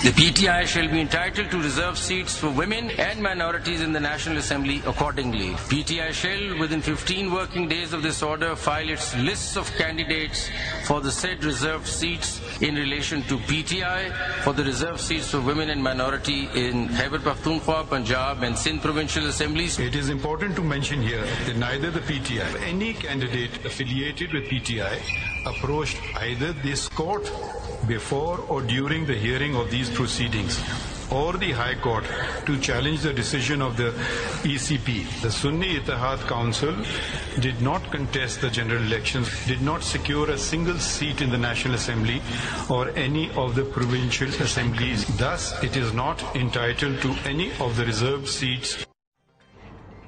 The PTI shall be entitled to reserve seats for women and minorities in the National Assembly accordingly. PTI shall, within 15 working days of this order, file its lists of candidates for the said reserved seats in relation to PTI for the reserved seats for women and minority in Khyber Pakhtunkhwa, Punjab and Sindh provincial assemblies. It is important to mention here that neither the PTI or any candidate affiliated with PTI approached either this court before or during the hearing of these proceedings or the High Court to challenge the decision of the ECP. The Sunni Ittihad Council did not contest the general elections, did not secure a single seat in the National Assembly or any of the provincial assemblies. Thus, it is not entitled to any of the reserved seats.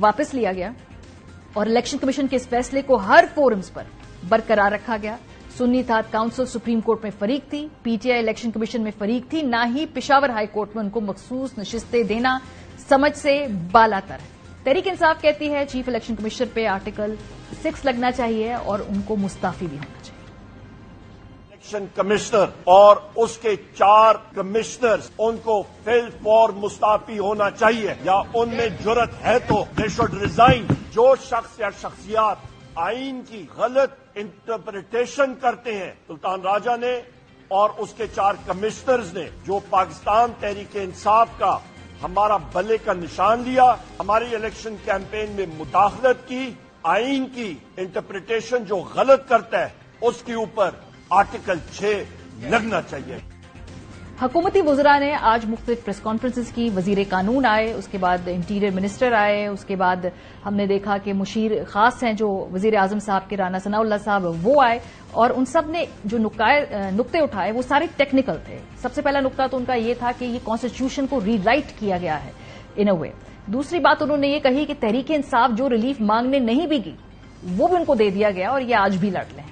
واپس لیا گیا اور election commission کے اس فیصلے کو ہر forums پر برقرار رکھا گیا. سنی اتحاد کونسل سپریم کورٹ میں فریق تھی, پی ٹی آئی الیکشن کمیشن میں فریق تھی, نہ ہی پشاور ہائی کورٹ میں ان کو مخصوص نشستیں دینا سمجھ سے بالاتر ہے. تحریک انصاف کہتی ہے چیف الیکشن کمشنر پہ آرٹیکل 6 لگنا چاہیے اور ان کو مستعفی بھی ہونا چاہیے. الیکشن کمشنر اور اس کے 4 کمشنرز ان کو فی الفور مستعفی ہونا چاہیے, یا ان میں جرت ہے تو دے شوڈ ریزائن. جو شخص یا شخصیات آئین کی غلط انٹرپریٹیشن کرتے ہیں, سلطان راجہ نے اور اس کے 4 کمشنرز نے جو پاکستان تحریک انصاف کا ہمارا بلے کا نشان لیا, ہماری الیکشن کیمپین میں مداخلت کی, آئین کی انٹرپریٹیشن جو غلط کرتا ہے اس کے اوپر آرٹیکل 6 لگنا چاہیے. حکومتی وزراء نے آج مختلف پریس کانفرنسز کی. وزیر قانون آئے, اس کے بعد انٹیریئر منسٹر آئے, اس کے بعد ہم نے دیکھا کہ مشیر خاص ہیں جو وزیر اعظم صاحب کے رانا ثناء اللہ صاحب, وہ آئے اور ان سب نے جو نقطے اٹھائے وہ سارے ٹیکنیکل تھے. سب سے پہلا نقطہ تو ان کا یہ تھا کہ یہ کانسٹیٹیوشن کو ری رائٹ کیا گیا ہے ان اے وے. دوسری بات انہوں نے یہ کہی کہ تحریک انصاف جو ریلیف مانگنے نہیں بھی گئی وہ بھی ان کو دے دیا گیا اور یہ آج بھی لڑ لیں.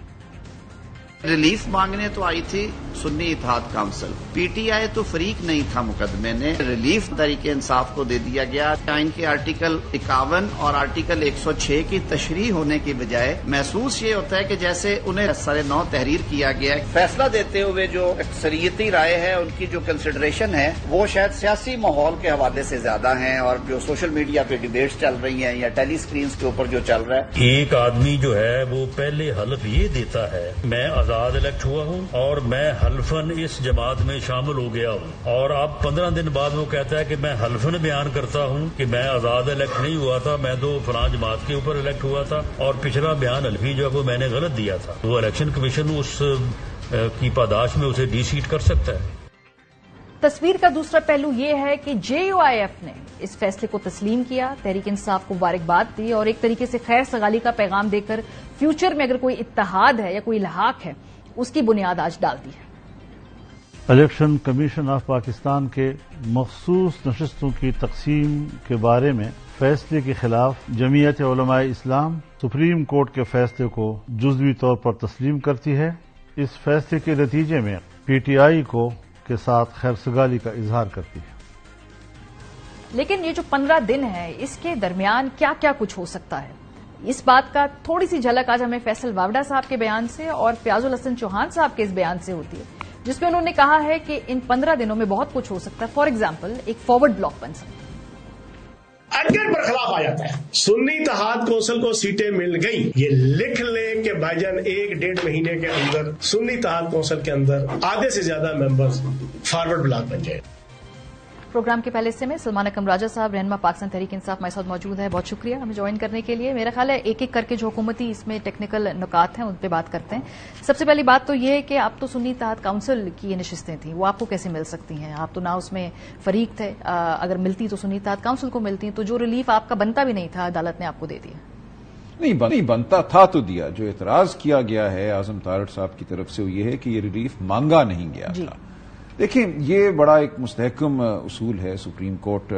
ریلیف مانگنے تو آئی تھی سنی اتحاد کونسل, پی ٹی آئی تو فریق نہیں تھا مقدمے میں. ریلیف تحریک انصاف کو دے دیا گیا. آئین کے آرٹیکل 51 اور آرٹیکل 106 کی تشریح ہونے کی بجائے محسوس یہ ہوتا ہے کہ جیسے انہیں سر نو تحریر کیا گیا ہے. فیصلہ دیتے ہوئے جو اکثریتی رائے ہے, ان کی جو کنسیڈریشن ہے, وہ شاید سیاسی ماحول کے حوالے سے زیادہ ہیں, اور جو سوشل میڈیا پہ ڈیبیٹس چل رہی ہیں یا ٹیلی اسکرینس کے اوپر جو چل رہا ہے. ایک آدمی جو ہے وہ پہلے حلف یہ دیتا ہے میں آزاد الیکٹ ہوا ہوں اور میں حلفاً اس جماعت میں شامل ہو گیا ہوں, اور اب 15 دن بعد وہ کہتا ہے کہ میں حلفاً بیان کرتا ہوں کہ میں آزاد الیکٹ نہیں ہوا تھا, میں تو فلاں جماعت کے اوپر الیکٹ ہوا تھا, اور پچھلا بیان حلفی جو ہے وہ میں نے غلط دیا تھا. وہ الیکشن کمیشن اس کی پاداش میں اسے ڈی سیٹ کر سکتا ہے. تصویر کا دوسرا پہلو یہ ہے کہ جے یو آئی ایف نے اس فیصلے کو تسلیم کیا, تحریک انصاف کو مبارکباد دی اور ایک طریقے سے خیر سگالی کا پیغام دے کر فیوچر میں اگر کوئی اتحاد ہے یا کوئی الحاق ہے اس کی بنیاد آج ڈال دی ہے. الیکشن کمیشن آف پاکستان کے مخصوص نشستوں کی تقسیم کے بارے میں فیصلے کے خلاف جمعیت علماء اسلام سپریم کورٹ کے فیصلے کو جزوی طور پر تسلیم کرتی ہے. اس فیصلے کے نتیجے میں پی ٹی آئی کو کے ساتھ خیر سگالی کا اظہار کرتی ہے. لیکن یہ جو 15 دن ہے اس کے درمیان کیا کیا کچھ ہو سکتا ہے, اس بات کا تھوڑی سی جھلک آج ہمیں فیصل واوڈا صاحب کے بیان سے اور فیاض الحسن چوہان صاحب کے اس بیان سے ہوتی ہے, جس میں انہوں نے کہا ہے کہ ان 15 دنوں میں بہت کچھ ہو سکتا ہے. فار ایگزامپل ایک فارورڈ بلاک بن سکتا ہے. ارجنٹ پر خلاف آ جاتا ہے. سنی اتحاد کونسل کو سیٹیں مل گئی, یہ لکھ لیں کہ بھائی جان 1-1.5 مہینے کے اندر سنی اتحاد کونسل کے اندر آدھے سے زیادہ ممبرز فارورڈ بلاک بن جائے. پروگرام کے پہلے حصے میں سلمان اکرم راجہ صاحب رہنما پاکستان تحریک انصاف ہمارے ساتھ موجود ہے. بہت شکریہ ہمیں جوائن کرنے کے لیے. میرا خیال ہے ایک ایک کر کے جو حکومتی اس میں ٹیکنیکل نکات ہیں ان پہ بات کرتے ہیں. سب سے پہلی بات تو یہ ہے کہ آپ تو سنی اتحاد کونسل کی یہ نشستیں تھیں, وہ آپ کو کیسے مل سکتی ہیں؟ آپ تو نہ اس میں فریق تھے, اگر ملتی تو سنی اتحاد کونسل کو ملتی, تو جو ریلیف آپ کا بنتا بھی نہیں تھا عدالت نے آپ کو دے دیا. نہیں بنتا تھا تو دیا. جو اعتراض کیا گیا ہے اعظم تارڑ صاحب کی طرف سے وہ یہ ہے کہ یہ ریلیف مانگا نہیں گیا تھا. دیکھیں یہ بڑا ایک مستحکم اصول ہے سپریم کورٹ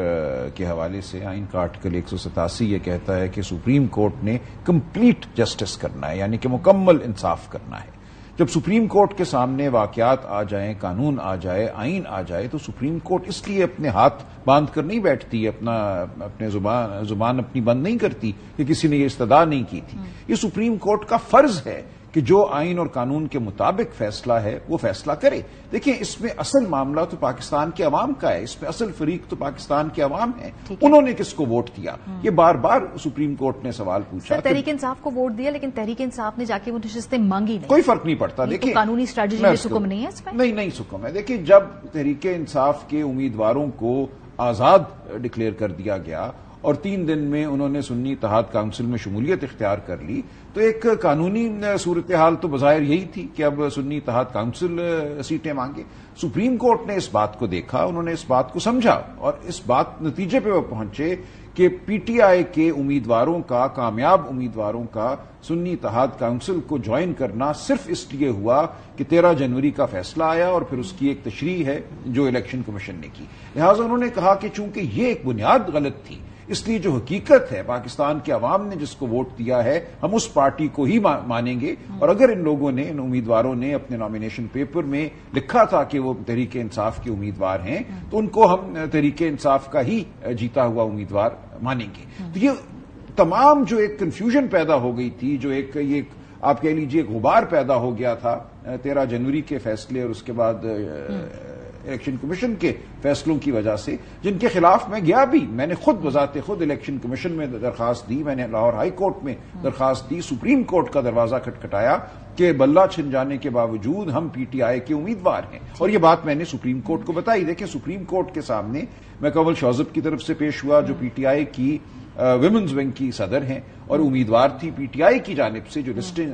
کے حوالے سے. آئین کا آرٹیکل 187 یہ کہتا ہے کہ سپریم کورٹ نے کمپلیٹ جسٹس کرنا ہے, یعنی کہ مکمل انصاف کرنا ہے. جب سپریم کورٹ کے سامنے واقعات آ جائیں, قانون آ جائے, آئین آ جائے, تو سپریم کورٹ اس لیے اپنے ہاتھ باندھ کر نہیں بیٹھتی, اپنے زبان اپنی بند نہیں کرتی کہ کسی نے یہ استدعا نہیں کی تھی. یہ سپریم کورٹ کا فرض ہے کہ جو آئین اور قانون کے مطابق فیصلہ ہے وہ فیصلہ کرے. دیکھیں اس میں اصل معاملہ تو پاکستان کے عوام کا ہے, اس میں اصل فریق تو پاکستان کے عوام ہے. انہوں نے کس کو ووٹ دیا, یہ بار بار سپریم کورٹ نے سوال پوچھا. تحریک انصاف کو ووٹ دیا, لیکن تحریک انصاف نے جا کے وہ نشستیں مانگی نہیں. کوئی فرق نہیں پڑتا. دیکھیں قانونی اسٹریٹجی میں سکم نہیں ہے اس میں. نہیں سکم ہے. دیکھیں جب تحریک انصاف کے امیدواروں کو آزاد ڈکلیئر کر دیا گیا اور 3 دن میں انہوں نے سنی اتحاد کونسل میں شمولیت اختیار کر لی, تو ایک قانونی صورتحال تو بظاہر یہی تھی کہ اب سنی اتحاد کونسل سیٹیں مانگے. سپریم کورٹ نے اس بات کو دیکھا, انہوں نے اس بات کو سمجھا اور اس بات نتیجے پہ وہ پہنچے کہ پی ٹی آئی کے امیدواروں کا, کامیاب امیدواروں کا سنی اتحاد کونسل کو جوائن کرنا صرف اس لیے ہوا کہ 13 جنوری کا فیصلہ آیا اور پھر اس کی ایک تشریح ہے جو الیکشن کمیشن نے کی. لہٰذا انہوں نے کہا کہ چونکہ یہ ایک بنیاد غلط تھی اس لیے جو حقیقت ہے پاکستان کے عوام نے جس کو ووٹ دیا ہے ہم اس پارٹی کو ہی مانیں گے. اور اگر ان لوگوں نے ان امیدواروں نے اپنے نامینیشن پیپر میں لکھا تھا کہ وہ تحریک انصاف کے امیدوار ہیں تو ان کو ہم تحریک انصاف کا ہی جیتا ہوا امیدوار مانیں گے. تو یہ تمام جو ایک کنفیوژن پیدا ہو گئی تھی, جو ایک یہ آپ کہہ لیجیے غبار پیدا ہو گیا تھا 13 جنوری کے فیصلے اور اس کے بعد الیکشن کمیشن کے فیصلوں کی وجہ سے, جن کے خلاف میں گیا بھی, میں نے خود بذات خود الیکشن کمیشن میں درخواست دی, میں نے لاہور ہائی کورٹ میں درخواست دی, سپریم کورٹ کا دروازہ کھٹکھٹایا کہ بلہ چھن جانے کے باوجود ہم پی ٹی آئی کے امیدوار ہیں. اور یہ بات میں نے سپریم کورٹ کو بتائی. دیکھیں سپریم کورٹ کے سامنے میں کنول شوذب کی طرف سے پیش ہوا جو پی ٹی آئی کی ویمنز ونگ کی صدر ہیں اور امیدوار تھی پی ٹی آئی کی جانب سے جو لسٹیں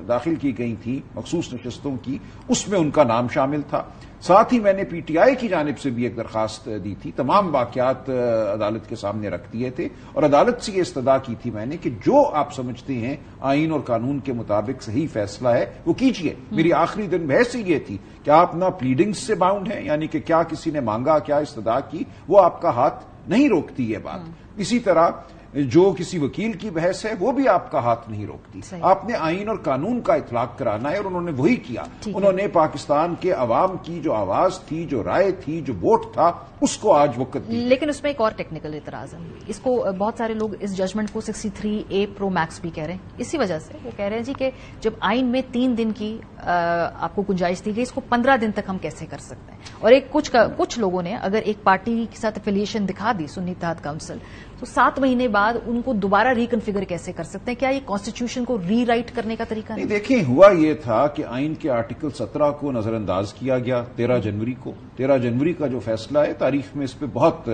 داخل کی گئی تھیں مخصوص نشستوں کی, اس میں ان کا نام شامل تھا. ساتھ ہی میں نے پی ٹی آئی کی جانب سے بھی ایک درخواست دی تھی, تمام واقعات عدالت کے سامنے رکھ دیے تھے اور عدالت سے یہ استدعا کی تھی میں نے کہ جو آپ سمجھتے ہیں آئین اور قانون کے مطابق صحیح فیصلہ ہے وہ کیجیے. میری آخری دن بحث یہ تھی کہ آپ نہ پلیڈنگز سے باؤنڈ ہیں, یعنی کہ کیا کسی نے مانگا کیا استدعا کی وہ آپ کا ہاتھ نہیں روکتی یہ بات. اسی طرح جو کسی وکیل کی بحث ہے وہ بھی آپ کا ہاتھ نہیں روکتی. آپ نے آئین اور قانون کا اطلاق کرانا ہے اور انہوں نے وہی کیا. انہوں نے پاکستان کے عوام کی جو آواز تھی, جو رائے تھی, جو ووٹ تھا, اس کو آج وقت دی. لیکن اس میں ایک اور ٹیکنیکل اعتراض ہے. اس کو بہت سارے لوگ اس ججمنٹ کو 63A Pro Max بھی کہہ رہے ہیں. اسی وجہ سے وہ کہہ رہے ہیں جی کہ جب آئین میں 3 دن کی آپ کو گنجائش دی گئی, اس کو 15 دن تک ہم کیسے کر سکتے ہیں. اور ایک کچھ لوگوں نے اگر ایک پارٹی کے ساتھ افیلیشن دکھا دی سنی اتحاد کونسل تو 7 مہینے بعد ان کو دوبارہ ریکنفیگر کیسے کر سکتے ہیں. کیا یہ کانسٹیٹیوشن کو ری رائٹ کرنے کا طریقہ نہیں؟ دیکھیں ہوا یہ تھا کہ آئین کے آرٹیکل 17 کو نظر انداز کیا گیا 13 جنوری کو. 13 جنوری کا جو فیصلہ ہے تاریخ میں اس پہ بہت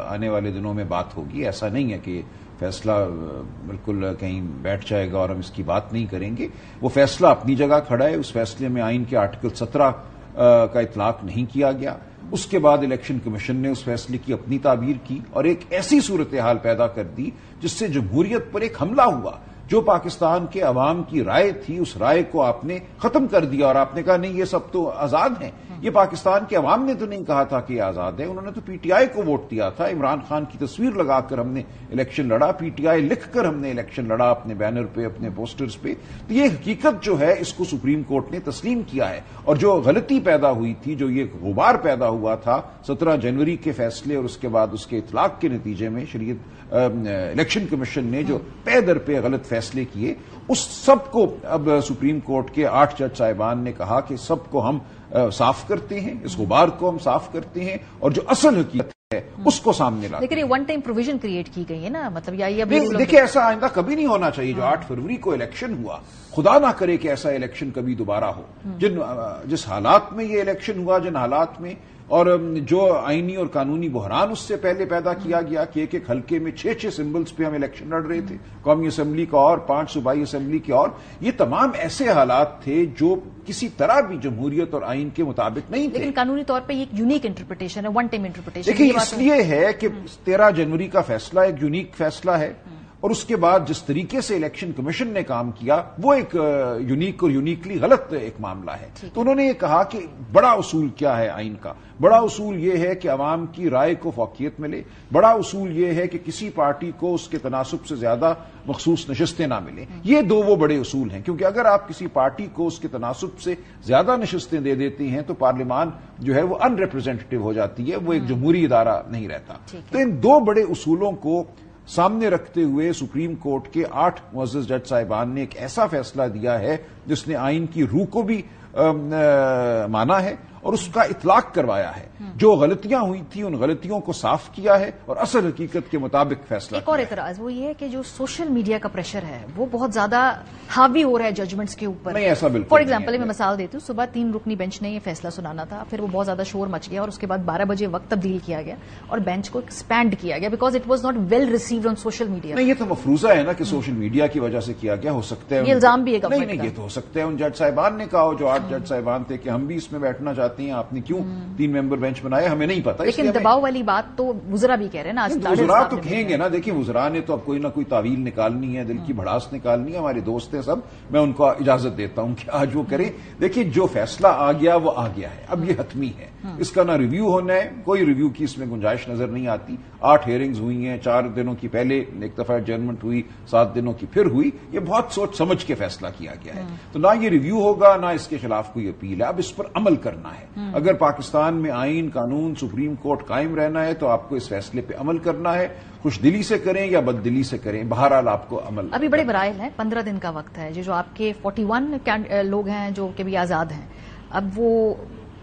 آنے والے دنوں میں بات ہوگی. ایسا نہیں ہے کہ فیصلہ بالکل کہیں بیٹھ جائے گا اور ہم اس کی بات نہیں کریں گے. وہ فیصلہ اپنی جگہ کھڑا ہے. اس فیصلے میں آئین کے آرٹیکل 17 کا اطلاق نہیں کیا گیا. اس کے بعد الیکشن کمیشن نے اس فیصلے کی اپنی تعبیر کی اور ایک ایسی صورتحال پیدا کر دی جس سے جمہوریت پر ایک حملہ ہوا. جو پاکستان کے عوام کی رائے تھی اس رائے کو آپ نے ختم کر دیا اور آپ نے کہا نہیں یہ سب تو آزاد ہیں. یہ پاکستان کے عوام نے تو نہیں کہا تھا کہ یہ آزاد ہے, انہوں نے تو پی ٹی آئی کو ووٹ دیا تھا. عمران خان کی تصویر لگا کر ہم نے الیکشن لڑا, پی ٹی آئی لکھ کر ہم نے الیکشن لڑا اپنے بینر پہ, اپنے پوسٹرز پہ. تو یہ حقیقت جو ہے اس کو سپریم کورٹ نے تسلیم کیا ہے. اور جو غلطی پیدا ہوئی تھی, جو یہ غبار پیدا ہوا تھا 17 جنوری کے فیصلے اور اس کے بعد اس کے اطلاق کے نتیجے میں الیکشن کمیشن نے جو پے در پہ غلط فیصلے کیے, اس سب کو اب سپریم کورٹ کے 8 جج صاحبان نے کہا کہ سب کو ہم صاف کرتے ہیں, اس غبار کو ہم صاف کرتے ہیں اور جو اصل حقیقت ہے اس کو سامنے لاتے ہیں. لیکن یہ ون ٹائم پروویژن کریٹ کی گئی ہے نا, مطلب دیکھیں ایسا آئندہ کبھی نہیں ہونا چاہیے. جو 8 فروری کو الیکشن ہوا, خدا نہ کرے کہ ایسا الیکشن کبھی دوبارہ ہو. جس حالات میں یہ الیکشن ہوا, جن حالات میں, اور جو آئینی اور قانونی بحران اس سے پہلے پیدا کیا گیا کہ ایک ایک حلقے میں 6 سمبلز پہ ہم الیکشن لڑ رہے تھے, قومی اسمبلی کا اور 5 صوبائی اسمبلی کے, اور یہ تمام ایسے حالات تھے جو کسی طرح بھی جمہوریت اور آئین کے مطابق نہیں تھے. لیکن قانونی طور پہ یہ ایک یونیک انٹرپریٹیشن ہے, ون ٹائم انٹرپریٹیشن. دیکھیں اس لیے ہے کہ 13 جنوری کا فیصلہ ایک یونیک فیصلہ ہے اور اس کے بعد جس طریقے سے الیکشن کمیشن نے کام کیا وہ ایک یونیک اور یونیکلی غلط ایک معاملہ ہے. تو انہوں نے یہ کہا کہ بڑا اصول کیا ہے آئین کا. بڑا اصول یہ ہے کہ عوام کی رائے کو فوقیت ملے. بڑا اصول یہ ہے کہ کسی پارٹی کو اس کے تناسب سے زیادہ مخصوص نشستیں نہ ملیں. یہ دو وہ بڑے اصول ہیں, کیونکہ اگر آپ کسی پارٹی کو اس کے تناسب سے زیادہ نشستیں دے دیتی ہیں تو پارلیمان جو ہے وہ ان ریپرزینٹیو ہو جاتی ہے, وہ ایک جمہوری ادارہ نہیں رہتا. تو ان دو بڑے اصولوں کو سامنے رکھتے ہوئے سپریم کورٹ کے 8 معزز جج صاحبان نے ایک ایسا فیصلہ دیا ہے جس نے آئین کی روح کو بھی مانا ہے اور اس کا اطلاق کروایا ہے. جو غلطیاں ہوئی تھیں ان غلطیوں کو صاف کیا ہے اور اصل حقیقت کے مطابق فیصلہ. ایک اور اعتراض وہ یہ ہے کہ جو سوشل میڈیا کا پریشر ہے وہ بہت زیادہ حاوی ہو رہا ہے ججمنٹس کے اوپر. نہیں ایسا بالکل. فار ایگزامپل میں مثال دیتی ہوں, صبح 3 رکنی بینچ نے یہ فیصلہ سنانا تھا, پھر وہ بہت زیادہ شور مچ گیا اور اس کے بعد 12 بجے وقت تبدیل کیا گیا اور بینچ کو ایکسپینڈ کیا گیا because it was not well received on social media. نہیں یہ تو مفروضہ ہے نا کہ سوشل میڈیا کی وجہ سے کیا گیا. ہو سکتا ہے یہ الزام بھی ہے. نہیں یہ تو ہو سکتا ہے ان جج صاحبان نے کہا جو 8 جج صاحبان تھے کہ ہم بھی اس میں بیٹھنا چاہتے ہیں, آپ نے کیوں 3 ممبر بینچ بنایا, ہمیں نہیں پتا. لیکن دباؤ والی بات تو وزراء بھی کہہ رہے ہیں نا, وزراء تو کہیں گے نا. دیکھیں وزراء نے تو اب کوئی نہ کوئی تعویل نکالنی ہے, دل کی بھڑاس نکالنی ہے. ہمارے دوست ہیں سب, میں ان کو اجازت دیتا ہوں کہ آج وہ کریں. دیکھیں جو فیصلہ آ گیا وہ آ گیا ہے, اب یہ حتمی ہے, اس کا نہ ریویو ہونا ہے, کوئی ریویو کی اس میں گنجائش نظر نہیں آتی. 8 ہیئرنگز ہوئی ہیں, 4 دنوں کی پہلے ایک دفعہ ایڈجرنمنٹ ہوئی, 7 دنوں کی پھر ہوئی. یہ بہت سوچ سمجھ کے فیصلہ کیا گیا ہے. تو نہ یہ ریویو ہوگا نہ اس کے خلاف کوئی اپیل ہے. اب اس پر عمل کرنا ہے. اگر پاکستان میں آئین قانون سپریم کورٹ قائم رہنا ہے تو آپ کو اس فیصلے پہ عمل کرنا ہے, خوش دلی سے کریں یا بد دلی سے کریں, بہرحال آپ کو عمل. ابھی بڑے برائل ہیں, 15 دن کا وقت ہے. جو آپ کے 41 لوگ ہیں جو کہ بھی آزاد ہیں, اب وہ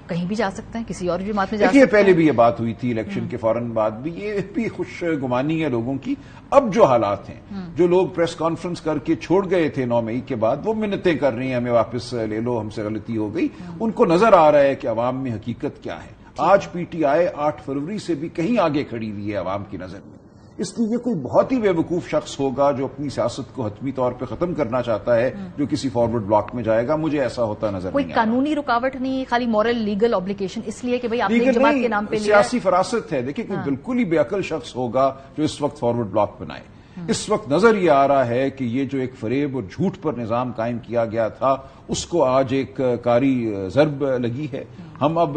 کہیں بھی جا سکتے ہیں, کسی اور جماعت میں جا سکتے ہیں. پہلے بھی یہ بات ہوئی تھی الیکشن کے فوراً بعد بھی, یہ بھی خوش گمانی ہے لوگوں کی. اب جو حالات ہیں, جو لوگ پریس کانفرنس کر کے چھوڑ گئے تھے 9 مئی کے بعد, وہ منتیں کر رہی ہیں ہمیں واپس لے لو, ہم سے غلطی ہو گئی. ان کو نظر آ رہا ہے کہ عوام میں حقیقت کیا ہے. آج پی ٹی آئی 8 فروری سے بھی کہیں آگے کھڑی ہوئی ہے عوام کی نظر میں. اس لیے یہ کوئی بہت ہی بے وقوف شخص ہوگا جو اپنی سیاست کو حتمی طور پہ ختم کرنا چاہتا ہے, جو کسی فارورڈ بلاک میں جائے گا. مجھے ایسا ہوتا نظر نہیں آ رہا. کوئی قانونی رکاوٹ نہیں, خالی مورل لیگل آبلیگیشن, اس لیے کہ بھئی آپ نے جماعت کے نام پہ لیا, سیاسی فراست ہے. دیکھیں کوئی بالکل ہی بے عقل شخص ہوگا جو اس وقت فارورڈ بلاک بنائے. اس وقت نظر یہ آ رہا ہے کہ یہ جو ایک فریب اور جھوٹ پر نظام قائم کیا گیا تھا, اس کو آج ایک کاری ضرب لگی ہے. ہم اب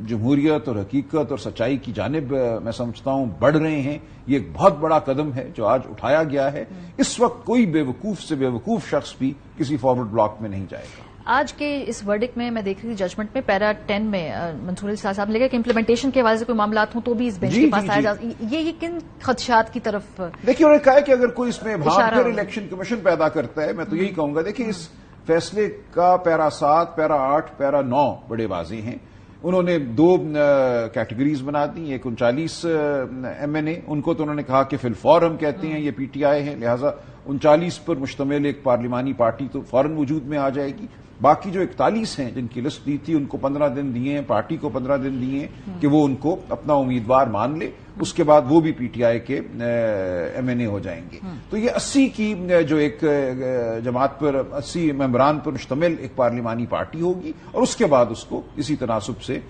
جمہوریت اور حقیقت اور سچائی کی جانب میں سمجھتا ہوں بڑھ رہے ہیں. یہ ایک بہت بڑا قدم ہے جو آج اٹھایا گیا ہے. اس وقت کوئی بے وقوف سے بے وقوف شخص بھی کسی فارورڈ بلاک میں نہیں جائے گا. آج کے اس ورڈک میں دیکھ رہی تھی ججمنٹ میں پیرا 10 میں منصور علی صاحب نے کہا کہ امپلیمنٹیشن کے حوالے سے کوئی معاملات ہوں تو بھی اس بینچ کے پاس آیا جائے. یہ کن خدشات کی طرف دیکھیے, انہوں نے کہا کہ اگر کوئی اس میں ابہام پھر الیکشن کمیشن پیدا کرتا ہے, میں تو یہی کہوں گا. دیکھیے اس فیصلے کا پیرا 7, پیرا 8, پیرا 9 بڑے واضح ہیں. انہوں نے 2 کیٹیگریز بنا دی. ایک 39 MNA, ان کو تو انہوں نے کہا کہ فی الفور ہم کہتے ہیں یہ پی ٹی آئی ہے, لہذا 39 پر مشتمل ایک پارلیمانی پارٹی تو فوراً وجود میں آ جائے گی. باقی جو 41 ہیں جن کی لسٹ دی تھی, ان کو 15 دن دیے ہیں, پارٹی کو 15 دن دیے ہیں کہ وہ ان کو اپنا امیدوار مان لے. اس کے بعد وہ بھی پی ٹی آئی کے MNA ہو جائیں گے. تو یہ 80 کی جو ایک جماعت پر 80 ممبران پر مشتمل ایک پارلیمانی پارٹی ہوگی, اور اس کے بعد اس کو اسی تناسب سے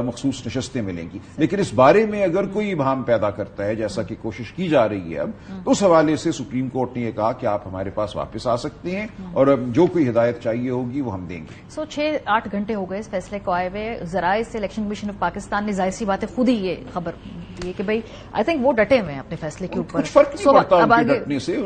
مخصوص نشستیں ملیں گی. لیکن اس بارے میں اگر کوئی ابہام پیدا کرتا ہے, جیسا کہ کوشش کی جا رہی ہے اب, تو اس حوالے سے سپریم کورٹ نے یہ کہا کہ آپ ہمارے پاس واپس آ سکتے ہیں, اور جو کوئی ہدایت چاہیے ہوگی وہ ہم دیں گے. 6-8 گھنٹے ہو گئے اس فیصلے کو آئے ہوئے. ذرائع سے الیکشن کمیشن آف پاکستان نے ظاہر سی بات ہے خود ہی یہ خبر دی ہے کہ بھائی آئی تھنک وہ ڈٹے ہوئے ہیں اپنے فیصلے کے اوپر. کچھ فرق نہیں پڑتا ان کے ڈٹنے سے.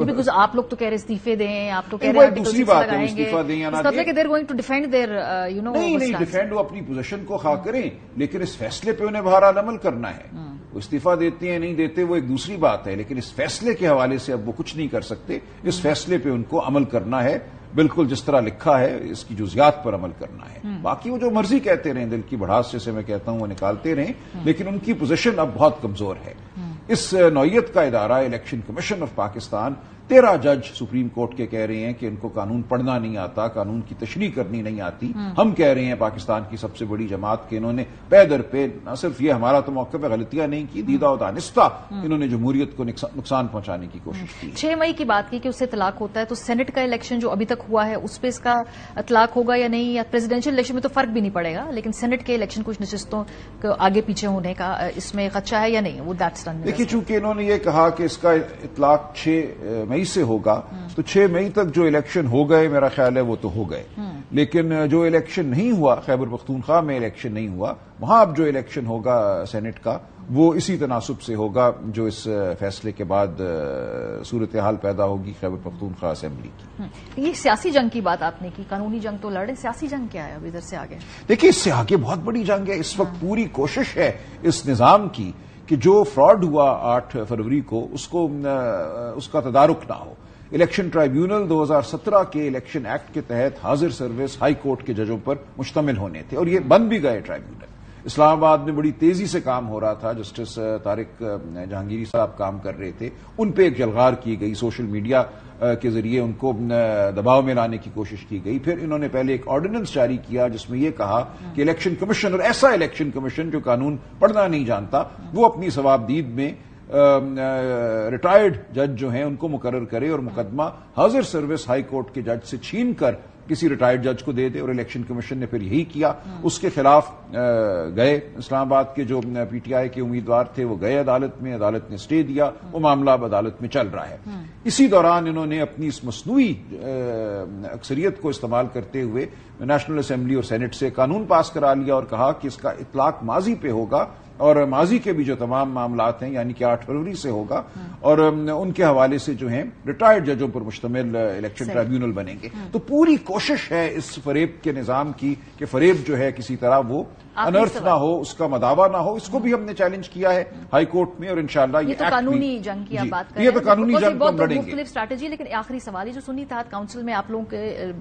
بیکاز آپ لوگ تو کہہ رہے استعفے دیں, آپ تو کہہ رہے ہیں دوسری بات ہے استعفا دیں یا نہ دیں. کہ they are going to defend their نہیں ڈیفینڈ, وہ اپنی پوزیشن کو خواہ کریں, لیکن اس فیصلے پہ انہیں بہرحال عمل کرنا ہے. وہ استعفا دیتے ہیں نہیں دیتے وہ ایک دوسری بات ہے, لیکن اس فیصلے کے حوالے سے اب وہ کچھ نہیں کر سکتے. اس فیصلے پہ ان کو عمل کرنا ہے, بالکل جس طرح لکھا ہے اس کی جزیات پر عمل کرنا ہے. باقی وہ جو مرضی کہتے رہیں, دل کی بڑھاس جیسے میں کہتا ہوں وہ نکالتے رہیں, لیکن ان کی پوزیشن اب بہت کمزور ہے. اس نوعیت کا ادارہ الیکشن کمیشن آف پاکستان 13 جج سپریم کورٹ کے کہہ رہے ہیں کہ ان کو قانون پڑھنا نہیں آتا, قانون کی تشریح کرنی نہیں آتی. ہم کہہ رہے ہیں پاکستان کی سب سے بڑی جماعت کہ انہوں نے پے در پہ نہ صرف یہ ہمارا تو موقع پہ غلطیاں نہیں کی, دیدہ و دانستہ انہوں نے جمہوریت کو نقصان پہنچانے کی کوشش کی. 6 مئی کی بات کی کہ اس سے اطلاق ہوتا ہے, تو سینٹ کا الیکشن جو ابھی تک ہوا ہے اس پہ اس کا اطلاق ہوگا یا نہیں, یا پریزیڈینشیل الیکشن میں تو فرق بھی نہیں پڑے گا, لیکن سینٹ کے الیکشن کچھ نشستوں آگے پیچھے ہونے کا اس میں خدشہ ہے یا نہیں, وہ دیٹس ڈن. دیکھیے چونکہ انہوں نے یہ کہا کہ اس کا اطلاق 6 مئی سے ہوگا, تو 6 مئی تک جو الیکشن ہو گئے میرا خیال ہے وہ تو ہو گئے. لیکن جو الیکشن نہیں ہوا, خیبر پختونخوا میں الیکشن نہیں ہوا, وہاں اب جو الیکشن ہوگا سینٹ کا وہ اسی تناسب سے ہوگا جو اس فیصلے کے بعد صورتحال پیدا ہوگی خیبر پختونخوا اسمبلی کی. یہ سیاسی جنگ کی بات آپ نے کی, قانونی جنگ تو لڑے, سیاسی جنگ کیا ہے اب ادھر سے آگے؟ دیکھیے اس سے آگے بہت بڑی جنگ ہے. اس وقت پوری کوشش ہے اس نظام کی کہ جو فراڈ ہوا 8 فروری کو اس کا تدارک نہ ہو. الیکشن ٹرائیبیونل 2017 کے الیکشن ایکٹ کے تحت حاضر سروس ہائی کورٹ کے ججوں پر مشتمل ہونے تھے, اور یہ بن بھی گئے ٹرائیبیونل. اسلام آباد میں بڑی تیزی سے کام ہو رہا تھا, جسٹس طارق جہانگیری صاحب کام کر رہے تھے, ان پہ ایک جلغار کی گئی, سوشل میڈیا کے ذریعے ان کو دباؤ میں لانے کی کوشش کی گئی. پھر انہوں نے پہلے ایک آرڈیننس جاری کیا جس میں یہ کہا کہ الیکشن کمیشن, اور ایسا الیکشن کمیشن جو قانون پڑھنا نہیں جانتا, وہ اپنی ثوابدید میں ریٹائرڈ جج جو ہیں ان کو مقرر کرے اور مقدمہ حاضر سروس ہائی کورٹ کے جج سے چھین کر کسی ریٹائرڈ جج کو دے دے، اور الیکشن کمیشن نے پھر یہی کیا. اس کے خلاف گئے اسلام آباد کے جو پی ٹی آئی کے امیدوار تھے وہ گئے عدالت میں، عدالت نے اسٹے دیا، وہ معاملہ اب عدالت میں چل رہا ہے. اسی دوران انہوں نے اپنی اس مصنوعی اکثریت کو استعمال کرتے ہوئے نیشنل اسمبلی اور سینٹ سے قانون پاس کرا لیا اور کہا کہ اس کا اطلاق ماضی پہ ہوگا، اور ماضی کے بھی جو تمام معاملات ہیں یعنی کہ 8 فروری سے ہوگا، اور ان کے حوالے سے جو ہیں ریٹائرڈ ججوں پر مشتمل الیکشن ٹریبیونل بنیں گے. تو پوری کوشش ہے اس فریب کے نظام کی کہ فریب جو ہے کسی طرح وہ انرتھ نہ ہو، اس کا مداوع نہ ہو. اس کو بھی ہم نے چیلنج کیا ہے ہائی کورٹ میں، اور انشاءاللہ یہ تو قانونی جنگ کی آپ بات کر رہے ہیں. یہ تو قانونی جنگ ہم لڑیں گے. مختلف اسٹریٹجی. لیکن آخری سوال ہے، جو سنی اتحاد کونسل میں آپ لوگوں کے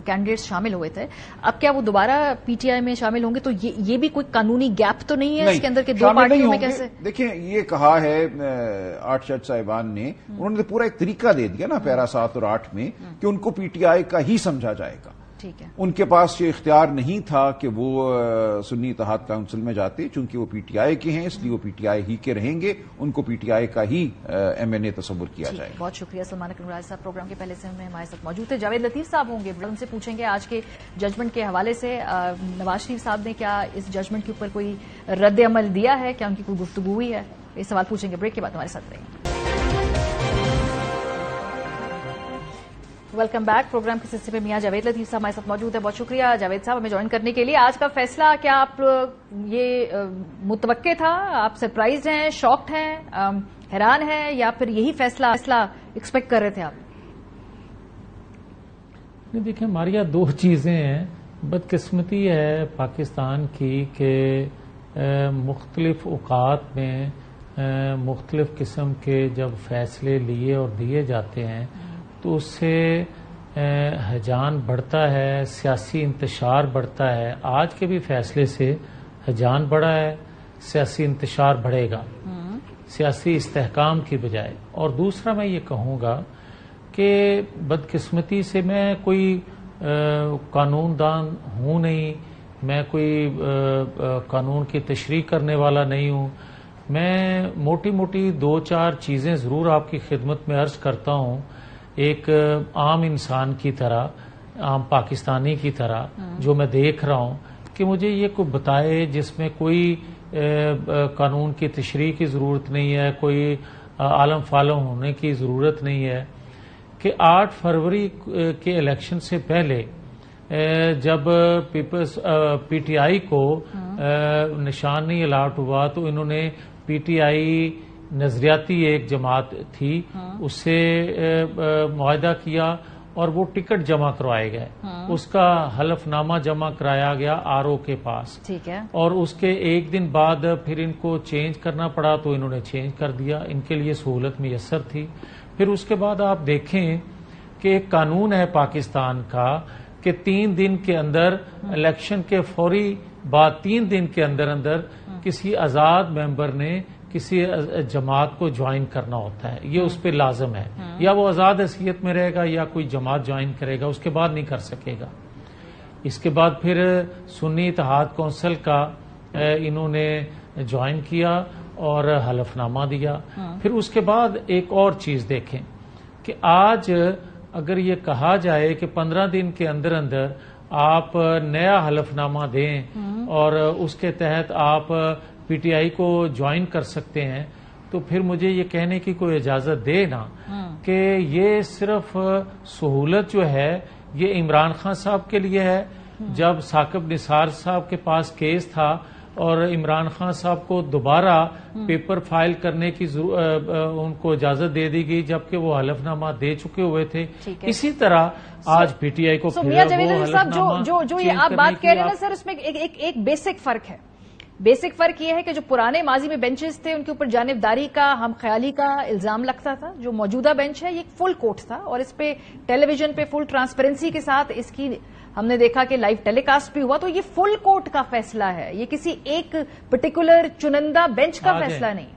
کینڈیڈیٹس شامل ہوئے تھے، اب کیا وہ دوبارہ پی ٹی آئی میں شامل ہوں گے؟ تو یہ بھی کوئی قانونی گیپ تو نہیں ہے اس کے اندر کہ 2 پارٹیوں میں کیسے؟ دیکھیں یہ کہا ہے 8 جج صاحبان نے، انہوں نے پورا ایک طریقہ دے دیا نا پیرا 7 اور 8 میں کہ ان کو پی ٹی آئی کا ہی سمجھا جائے گا. ان کے پاس یہ اختیار نہیں تھا کہ وہ سنی اتحاد کونسل میں جاتے، چونکہ وہ پی ٹی آئی کے ہیں اس لیے وہ پی ٹی آئی ہی کے رہیں گے. ان کو پی ٹی آئی کا ہی ایم این اے تصور کیا جائے. بہت شکریہ سلمان اکرم راج صاحب، پروگرام کے پہلے سے ہمارے ساتھ موجود تھے. جاوید لطیف صاحب ہوں گے، ان سے پوچھیں گے آج کے ججمنٹ کے حوالے سے نواز شریف صاحب نے کیا اس ججمنٹ کے اوپر کوئی رد عمل دیا ہے، کیا ان کی کوئی گفتگو ہوئی ہے؟ یہ سوال پوچھیں گے. بریک کے بعد ہمارے ساتھ رہیں گے. Welcome back. پروگرام کے سلسلے میں میاں جاوید لطیف صاحب ہمارے ساتھ موجود ہے. بہت شکریہ جاوید صاحب ہمیں جوائن کرنے کے لیے. آج کا فیصلہ کیا آپ یہ متوقع تھا؟ آپ سرپرائز ہیں، شاکڈ ہیں، حیران ہیں، یا پھر یہی فیصلہ ایکسپیکٹ کر رہے تھے آپ؟ دیکھیں ماریا، 2 چیزیں ہیں. بدقسمتی ہے پاکستان کی کہ مختلف اوقات میں مختلف قسم کے جب فیصلے لیے اور دیے جاتے ہیں تو اس سے ہیجان بڑھتا ہے، سیاسی انتشار بڑھتا ہے. آج کے بھی فیصلے سے ہیجان بڑھا ہے، سیاسی انتشار بڑھے گا سیاسی استحکام کی بجائے. اور دوسرا میں یہ کہوں گا کہ بدقسمتی سے میں کوئی قانون دان ہوں نہیں، میں کوئی قانون کی تشریح کرنے والا نہیں ہوں. میں موٹی موٹی 2-4 چیزیں ضرور آپ کی خدمت میں عرض کرتا ہوں، ایک عام انسان کی طرح، عام پاکستانی کی طرح جو میں دیکھ رہا ہوں، کہ مجھے یہ کوئی بتائے جس میں کوئی قانون کی تشریح کی ضرورت نہیں ہے، کوئی عالم فالم ہونے کی ضرورت نہیں ہے، کہ 8 فروری کے الیکشن سے پہلے جب پیپلز پی ٹی آئی کو نشان نہیں الاٹ ہوا تو انہوں نے پی ٹی آئی نظریاتی ایک جماعت تھی اس سے معاہدہ کیا اور وہ ٹکٹ جمع کروائے گئے. اس کا حلف نامہ جمع کرایا گیا آر او کے پاس، ٹھیک ہے، اور اس کے 1 دن بعد پھر ان کو چینج کرنا پڑا تو انہوں نے چینج کر دیا. ان کے لیے سہولت میسر تھی. پھر اس کے بعد آپ دیکھیں کہ ایک قانون ہے پاکستان کا کہ 3 دن کے اندر الیکشن کے فوری بعد 3 دن کے اندر کسی آزاد ممبر نے کسی جماعت کو جوائن کرنا ہوتا ہے. یہ اس پہ لازم ہے، یا وہ آزاد حیثیت میں رہے گا یا کوئی جماعت جوائن کرے گا، اس کے بعد نہیں کر سکے گا. اس کے بعد پھر سنی اتحاد کونسل کا انہوں نے جوائن کیا اور حلف نامہ دیا. پھر اس کے بعد ایک اور چیز دیکھیں کہ آج اگر یہ کہا جائے کہ 15 دن کے اندر آپ نیا حلف نامہ دیں اور اس کے تحت آپ پی ٹی آئی کو جوائن کر سکتے ہیں، تو پھر مجھے یہ کہنے کی کوئی اجازت دے نا کہ یہ صرف سہولت جو ہے یہ عمران خان صاحب کے لیے ہے. جب ثاقب نثار صاحب کے پاس کیس تھا اور عمران خان صاحب کو دوبارہ پیپر فائل کرنے کی ان کو اجازت دے دی گئی جبکہ وہ حلف نامہ دے چکے ہوئے تھے. اسی طرح آج پی ٹی آئی کو میاں جاوید صاحب جو یہ آپ بات کہہ رہے ہیں نا سر، اس میں ایک بیسک فرق ہے. بیسک فرق یہ ہے کہ جو پرانے ماضی میں بینچز تھے ان کے اوپر جانبداری کا، ہم خیالی کا الزام لگتا تھا. جو موجودہ بینچ ہے یہ ایک فل کورٹ تھا اور اس پہ ٹیلی ویژن پہ فل ٹرانسپیرنسی کے ساتھ اس کی ہم نے دیکھا کہ لائیو ٹیلی کاسٹ بھی ہوا. تو یہ فل کورٹ کا فیصلہ ہے، یہ کسی ایک پرٹیکولر چنندہ بینچ کا فیصلہ نہیں.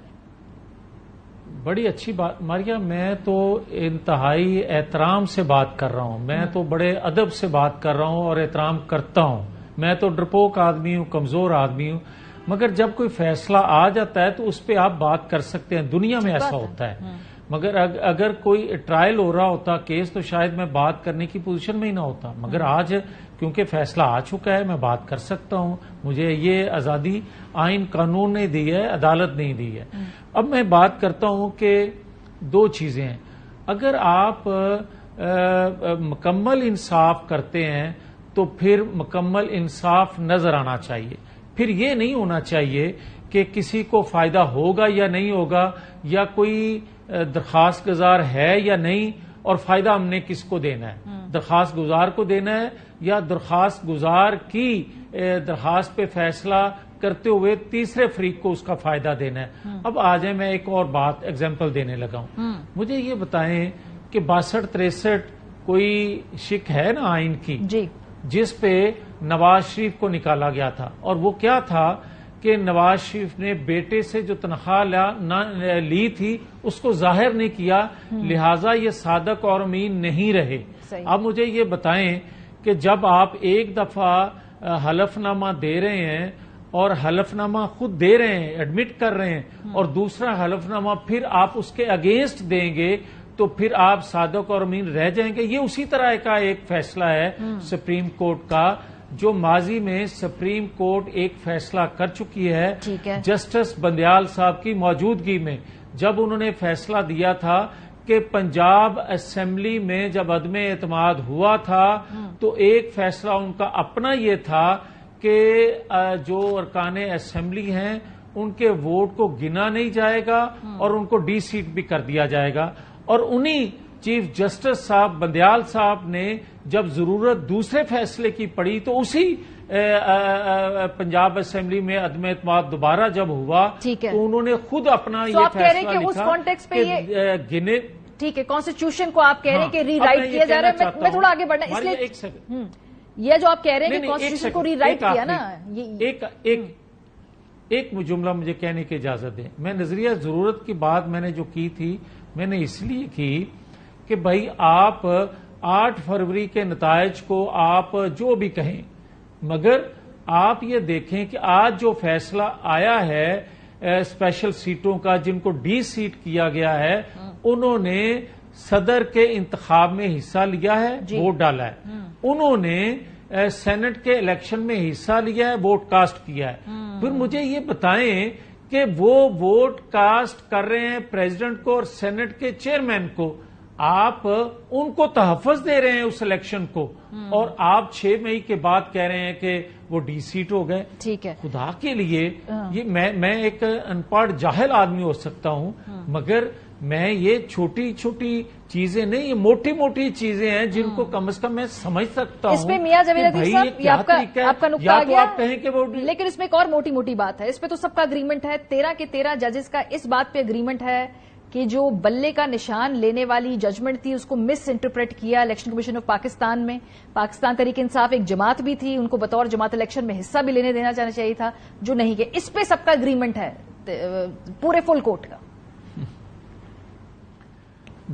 بڑی اچھی بات ماریا، میں تو انتہائی احترام سے بات کر رہا ہوں، میں تو بڑے ادب سے بات کر رہا ہوں اور احترام کرتا ہوں. میں تو ڈرپوک آدمی ہوں، کمزور آدمی ہوں. مگر جب کوئی فیصلہ آ جاتا ہے تو اس پہ آپ بات کر سکتے ہیں. دنیا میں ایسا ہوتا ہے. مگر اگر کوئی ٹرائل ہو رہا ہوتا کیس تو شاید میں بات کرنے کی پوزیشن میں ہی نہ ہوتا. مگر آج کیونکہ فیصلہ آ چکا ہے میں بات کر سکتا ہوں. مجھے یہ آزادی آئین قانون نے دی ہے, عدالت نہیں دی ہے. اب میں بات کرتا ہوں کہ دو چیزیں ہیں. اگر آپ مکمل انصاف کرتے ہیں تو پھر مکمل انصاف نظر آنا چاہیے. پھر یہ نہیں ہونا چاہیے کہ کسی کو فائدہ ہوگا یا نہیں ہوگا, یا کوئی درخواست گزار ہے یا نہیں, اور فائدہ ہم نے کس کو دینا ہے, درخواست گزار کو دینا ہے یا درخواست گزار کی درخواست پہ فیصلہ کرتے ہوئے تیسرے فریق کو اس کا فائدہ دینا ہے. اب آ جائیں, میں ایک اور بات ایگزامپل دینے لگا ہوں. مجھے یہ بتائیں کہ 62-63 کوئی شک ہے نا آئین کی, جس پہ نواز شریف کو نکالا گیا تھا, اور وہ کیا تھا کہ نواز شریف نے بیٹے سے جو تنخواہ لی تھی اس کو ظاہر نہیں کیا, لہذا یہ صادق اور امین نہیں رہے. اب مجھے یہ بتائیں کہ جب آپ ایک دفعہ حلف نامہ دے رہے ہیں اور حلف نامہ خود دے رہے ہیں, ایڈمٹ کر رہے ہیں, اور دوسرا حلف نامہ پھر آپ اس کے اگینسٹ دیں گے تو پھر آپ صادق اور امین رہ جائیں گے. یہ اسی طرح کا ایک فیصلہ ہے سپریم کورٹ کا, جو ماضی میں سپریم کورٹ ایک فیصلہ کر چکی ہے جسٹس بندیال صاحب کی موجودگی میں, جب انہوں نے فیصلہ دیا تھا کہ پنجاب اسمبلی میں جب عدم اعتماد ہوا تھا تو ایک فیصلہ ان کا اپنا یہ تھا کہ جو ارکان اسمبلی ہیں ان کے ووٹ کو گنا نہیں جائے گا اور ان کو ڈی سیٹ بھی کر دیا جائے گا. اور انہی چیف جسٹس صاحب بندیال صاحب نے جب ضرورت دوسرے فیصلے کی پڑی تو اسی پنجاب اسمبلی میں عدم اعتماد دوبارہ جب ہوا تو انہوں نے خود اپنا یہ فیصلہ لکھا کہ گنے. ٹھیک ہے, کانسٹیٹیوشن کو آپ کہہ رہے ہیں کہ ری رائٹ کیا جا رہا ہے. میں تھوڑا آگے بڑھنا, اس لیے یہ جو آپ کہہ رہے ہیں کہ کانسٹیٹیوشن کو ری رائٹ کیا نا, ایک جملہ مجھے کہنے کی اجازت دیں. میں نظریہ ضرورت کی بات میں نے جو کی تھی میں نے اس لیے کی کہ بھائی آپ 8 فروری کے نتائج کو آپ جو بھی کہیں, مگر آپ یہ دیکھیں کہ آج جو فیصلہ آیا ہے اسپیشل سیٹوں کا جن کو ڈی سیٹ کیا گیا ہے, انہوں نے صدر کے انتخاب میں حصہ لیا ہے, ووٹ ڈالا ہے. انہوں نے سینٹ کے الیکشن میں حصہ لیا ہے, ووٹ کاسٹ کیا ہے. پھر مجھے یہ بتائیں کہ وہ ووٹ کاسٹ کر رہے ہیں پریزیڈنٹ کو اور سینٹ کے چیئرمین کو, آپ ان کو تحفظ دے رہے ہیں اس الیکشن کو, اور آپ 6 مئی کے بعد کہہ رہے ہیں کہ وہ ڈی سیٹ ہو گئے. ٹھیک ہے, خدا کے لیے یہ میں ایک ان پڑھ جاہل آدمی ہو سکتا ہوں, مگر میں یہ چھوٹی چھوٹی چیزیں نہیں, یہ موٹی موٹی چیزیں ہیں جن کو کم از کم میں سمجھ سکتا ہوں. اس پہ میاں جاوید لطیف صاحب یہ آپ کا نقطہ آ گیا, آپ کہیں کہ وہ, لیکن اس میں ایک اور موٹی موٹی بات ہے. اس پہ تو سب کا اگریمنٹ ہے, 13 کے 13 ججز کا اس بات پہ اگریمنٹ ہے کہ جو بلے کا نشان لینے والی ججمنٹ تھی اس کو مس انٹرپریٹ کیا الیکشن کمیشن آف پاکستان میں. پاکستان تحریک انصاف ایک جماعت بھی تھی, ان کو بطور جماعت الیکشن میں حصہ بھی لینے دینا چاہنا چاہیے تھا, جو نہیں کہ اس پہ سب کا اگریمنٹ ہے پورے فل کورٹ کا.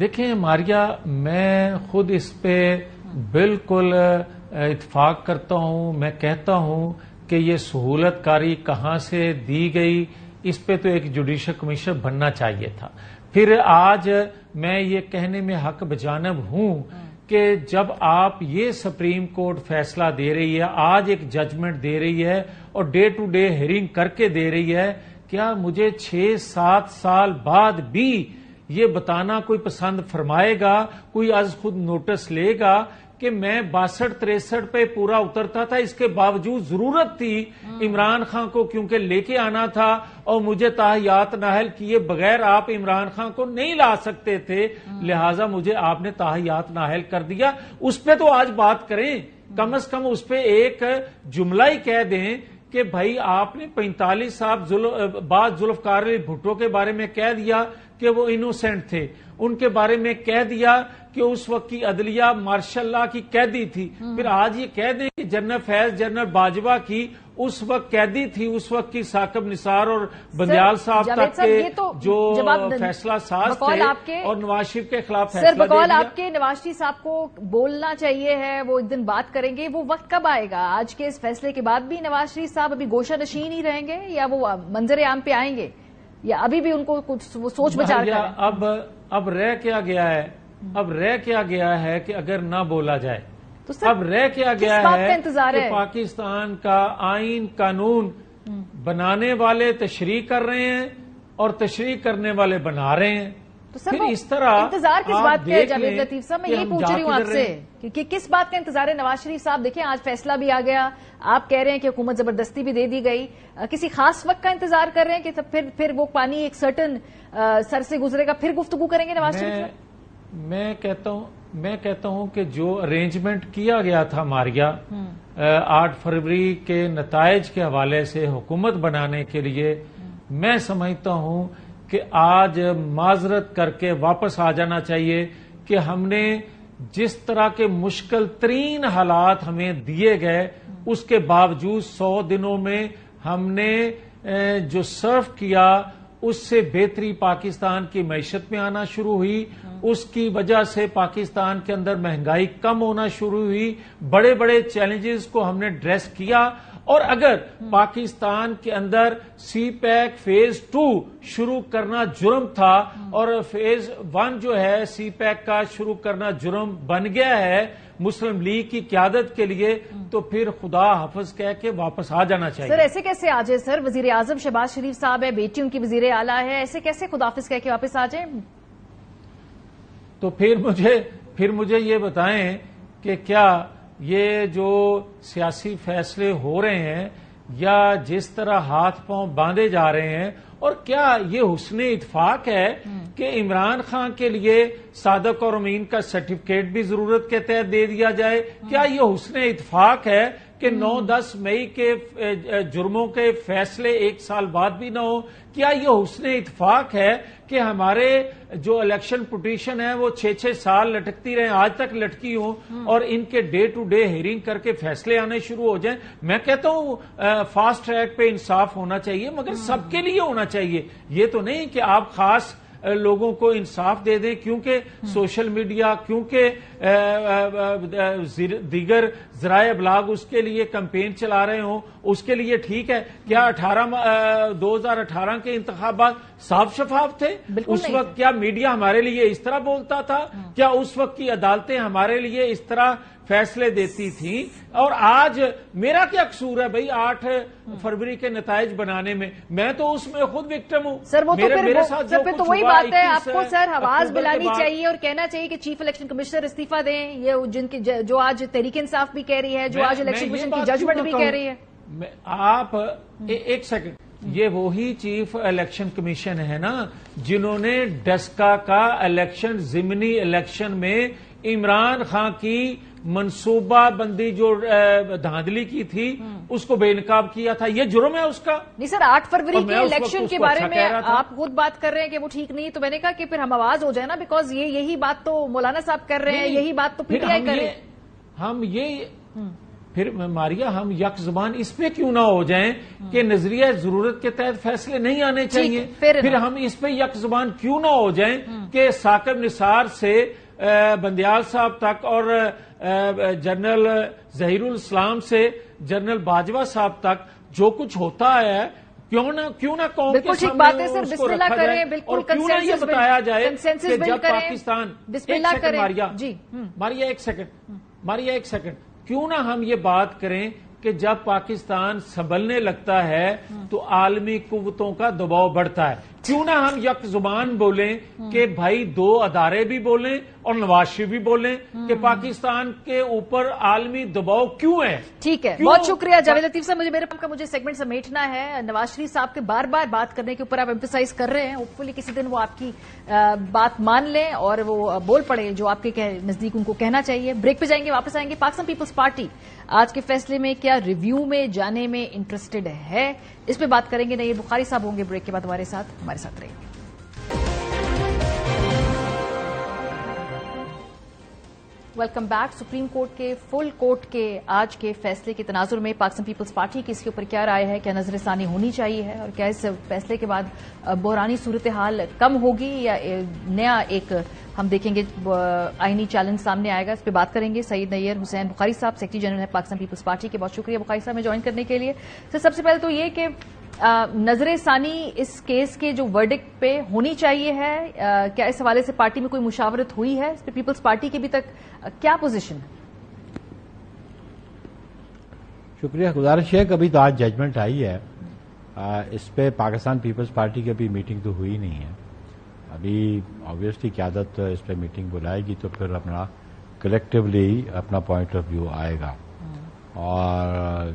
دیکھیں ماریا, میں خود اس پہ بالکل اتفاق کرتا ہوں. میں کہتا ہوں کہ یہ سہولت کاری کہاں سے دی گئی, اس پہ تو ایک جوڈیشل کمیشن بننا چاہیے تھا. پھر آج میں یہ کہنے میں حق بجانب ہوں کہ جب آپ یہ سپریم کورٹ فیصلہ دے رہی ہے, آج ایک ججمنٹ دے رہی ہے اور ڈے ٹو ڈے ہیئرنگ کر کے دے رہی ہے, کیا مجھے 6-7 سال بعد بھی یہ بتانا کوئی پسند فرمائے گا, کوئی از خود نوٹس لے گا کہ میں 62-63 پہ پورا اترتا تھا, اس کے باوجود ضرورت تھی عمران خان کو کیونکہ لے کے آنا تھا اور مجھے تاحیات نااہل کیے بغیر آپ عمران خان کو نہیں لا سکتے تھے, لہٰذا مجھے آپ نے تاحیات نااہل کر دیا. اس پہ تو آج بات کریں, کم از کم اس پہ ایک جملہ ہی کہہ دیں کہ بھائی آپ نے 45 صاحب بعد ذوالفقار علی بھٹو کے بارے میں کہہ دیا کہ وہ انوسینٹ تھے، ان کے بارے میں کہہ دیا کہ اس وقت کی عدلیہ مارشل لا کی قیدی تھی، پھر آج یہ کہہ دیں کہ جنرل فیض جنرل باجوہ کی اس وقت قیدی تھی، اس وقت کی ثاقب نثار اور بندیال صاحب تک کے جو فیصلہ ساز تھے اور نواز شریف کے خلاف فیصلہ دے دیا۔ آپ کے نواز شریف صاحب کو بولنا چاہیے ہے، وہ ایک دن بات کریں گے، وہ وقت کب آئے گا؟ آج کے اس فیصلے کے بعد بھی نواز شریف صاحب ابھی گوشہ نشین ہی رہیں گے یا وہ منظر عام پہ آئیں گے، یا ابھی بھی ان کو کچھ وہ سوچ بچار کریں؟ اب رہ کیا گیا ہے کہ اگر نہ بولا جائے تو اب رہ کیا گیا ہے کہ پاکستان کا آئین قانون بنانے والے تشریح کر رہے ہیں اور تشریح کرنے والے بنا رہے ہیں، تو سر اس طرح انتظار کس بات کا ہے جاوید لطیف صاحب؟ میں یہی پوچھ رہی ہوں آپ سے کہ کس بات کا انتظار ہے نواز شریف صاحب؟ دیکھیں آج فیصلہ بھی آ گیا، آپ کہہ رہے ہیں کہ حکومت زبردستی بھی دے دی گئی، کسی خاص وقت کا انتظار کر رہے ہیں کہ پھر وہ پانی ایک سرٹن سر سے گزرے گا پھر گفتگو کریں گے نواز شریف صاحب؟ میں کہتا ہوں کہ جو ارینجمنٹ کیا گیا تھا ماریا 8 فروری کے نتائج کے حوالے سے حکومت بنانے کے لیے، میں سمجھتا ہوں کہ آج معذرت کر کے واپس آ جانا چاہیے کہ ہم نے جس طرح کے مشکل ترین حالات ہمیں دیے گئے اس کے باوجود 100 دنوں میں ہم نے جو سرو کیا اس سے بہتری پاکستان کی معیشت میں آنا شروع ہوئی، اس کی وجہ سے پاکستان کے اندر مہنگائی کم ہونا شروع ہوئی، بڑے بڑے چیلنجز کو ہم نے ڈریس کیا، اور اگر پاکستان کے اندر سی پیک فیز 2 شروع کرنا جرم تھا اور فیز 1 جو ہے سی پیک کا شروع کرنا جرم بن گیا ہے مسلم لیگ کی قیادت کے لیے، تو پھر خدا حافظ کہہ کے واپس آ جانا چاہیے۔ سر ایسے کیسے آ جائے؟ سر وزیر اعظم شہباز شریف صاحب ہے، بیٹی ان کی وزیر اعلیٰ ہے، ایسے کیسے خدا حافظ کہہ کے واپس آ جائیں؟ تو پھر مجھے یہ بتائیں کہ کیا یہ جو سیاسی فیصلے ہو رہے ہیں یا جس طرح ہاتھ پاؤں باندھے جا رہے ہیں، اور کیا یہ حسن اتفاق ہے کہ عمران خان کے لیے صادق اور امین کا سرٹیفکیٹ بھی ضرورت کے تحت دے دیا جائے؟ کیا یہ حسن اتفاق ہے کہ 9-10 مئی کے جرموں کے فیصلے 1 سال بعد بھی نہ ہو؟ کیا یہ حسن اتفاق ہے کہ ہمارے جو الیکشن پٹیشن ہے وہ 6-6 سال لٹکتی رہیں، آج تک لٹکی ہوں، اور ان کے ڈے ٹو ڈے ہیئرنگ کر کے فیصلے آنے شروع ہو جائیں؟ میں کہتا ہوں فاسٹ ٹریک پہ انصاف ہونا چاہیے، مگر سب کے لیے ہونا چاہیے، یہ تو نہیں کہ آپ خاص لوگوں کو انصاف دے دیں کیونکہ سوشل میڈیا، کیونکہ دیگر ذرائع ابلاغ اس کے لیے کمپین چلا رہے ہوں، اس کے لیے ٹھیک ہے۔ کیا 2018 کے انتخابات صاف شفاف تھے؟ اس وقت کیا میڈیا ہمارے لیے اس طرح بولتا تھا؟ کیا اس وقت کی عدالتیں ہمارے لیے اس طرح فیصلے دیتی تھیں؟ اور آج میرا کیا قصور ہے بھائی 8 فروری کے نتائج بنانے میں تو اس میں خود وکٹم ہوں۔ سر وہ تو وہی بات ہے، آپ کو سر آواز بلانی چاہیے اور کہنا چاہیے کہ چیف الیکشن کمشنر استعفیٰ دیں، یہ جن کی جو آج تحریک انصاف بھی کہہ رہی ہے، جو آج الیکشن کمیشن کی ججمنٹ بھی کہہ رہی ہے۔ آپ ایک سیکنڈ، یہ وہی چیف الیکشن کمیشن ہے نا جنہوں نے ڈسکا کا الیکشن ضمنی الیکشن میں عمران خان کی منصوبہ بندی جو دھاندلی کی تھی اس کو بے نقاب کیا تھا، یہ جرم ہے اس کا؟ نہیں سر، 8 فروری کے الیکشن کے بارے میں آپ خود بات کر رہے ہیں کہ وہ ٹھیک نہیں، تو میں نے کہا کہ پھر ہم آواز ہو جائے نا، بیکاز یہی بات تو مولانا صاحب کر رہے ہیں، یہی بات تو پی ٹی آئی کر رہے ہیں۔ پھر ماریا ہم یک زبان اس پہ کیوں نہ ہو جائیں کہ نظریہ ضرورت کے تحت فیصلے نہیں آنے چاہیے؟ پھر ہم اس پہ یک زبان کیوں نہ ہو جائیں کہ ثاقب نثار سے بندیال صاحب تک اور جنرل ظہیر الاسلام سے جنرل باجوہ صاحب تک جو کچھ ہوتا ہے کیوں نہ قوم کے سامنے اس کو رکھا جائے، اور کیوں نہ یہ بتایا جائے کہ جب پاکستان ماریا ایک سیکنڈ کیوں نہ ہم یہ بات کریں کہ جب پاکستان سنبھلنے لگتا ہے تو عالمی قوتوں کا دباؤ بڑھتا ہے، کیوں نہ ہم یک زبان بولیں کہ بھائی 2 ادارے بھی بولیں اور نواز شریف بھی بولیں کہ پاکستان کے اوپر عالمی دباؤ کیوں ہے؟ ٹھیک ہے، بہت شکریہ جاوید لطیف صاحب، مجھے سیگمنٹ سمیٹنا ہے۔ نواز شریف صاحب کے بار بار بات کرنے کے اوپر آپ ایمفیسائز کر رہے ہیں، ہوپ فلی کسی دن وہ آپ کی بات مان لیں اور وہ بول پڑے جو آپ کے نزدیک ان کو کہنا چاہیے۔ بریک پہ جائیں گے، واپس آئیں گے۔ پاکستان پیپلز پارٹی آج کے فیصلے میں کیا ریویو میں جانے میں انٹرسٹڈ ہے، اس پہ بات کریں گے۔ نئی بخاری صاحب ہوں گے بریک کے بعد ہمارے ساتھ رہیں گے۔ Welcome back. سپریم کورٹ کے فل کورٹ کے آج کے فیصلے کے تناظر میں پاکستان پیپلز پارٹی کی اس کے اوپر کیا رائے ہے, کیا نظر ثانی ہونی چاہیے ہے, اور کیا اس فیصلے کے بعد بحرانی صورتحال کم ہوگی یا نیا ایک ہم دیکھیں گے آئینی چیلنج سامنے آئے گا. اس پہ بات کریں گے. سعید نیر حسین بخاری صاحب سیکرٹری جنرل ہے پاکستان پیپلز پارٹی کے, بہت شکریہ بخاری صاحب میں جوائن کرنے کے لیے. سب سے پہلے تو یہ کہ نظر ثانی اس کیس کے جو ورڈکٹ پہ ہونی چاہیے ہے, کیا اس حوالے سے پارٹی میں کوئی مشاورت ہوئی ہے؟ اس پہ پیپلز پارٹی کی ابھی تک کیا پوزیشن ہے؟ شکریہ. گزارش ہے کہ ابھی تو آج ججمنٹ آئی ہے, اس پہ پاکستان پیپلز پارٹی کی ابھی میٹنگ تو ہوئی نہیں ہے. ابھی آبویسلی قیادت اس پہ میٹنگ بلائے گی تو پھر اپنا کلیکٹیولی اپنا پوائنٹ آف ویو آئے گا. اور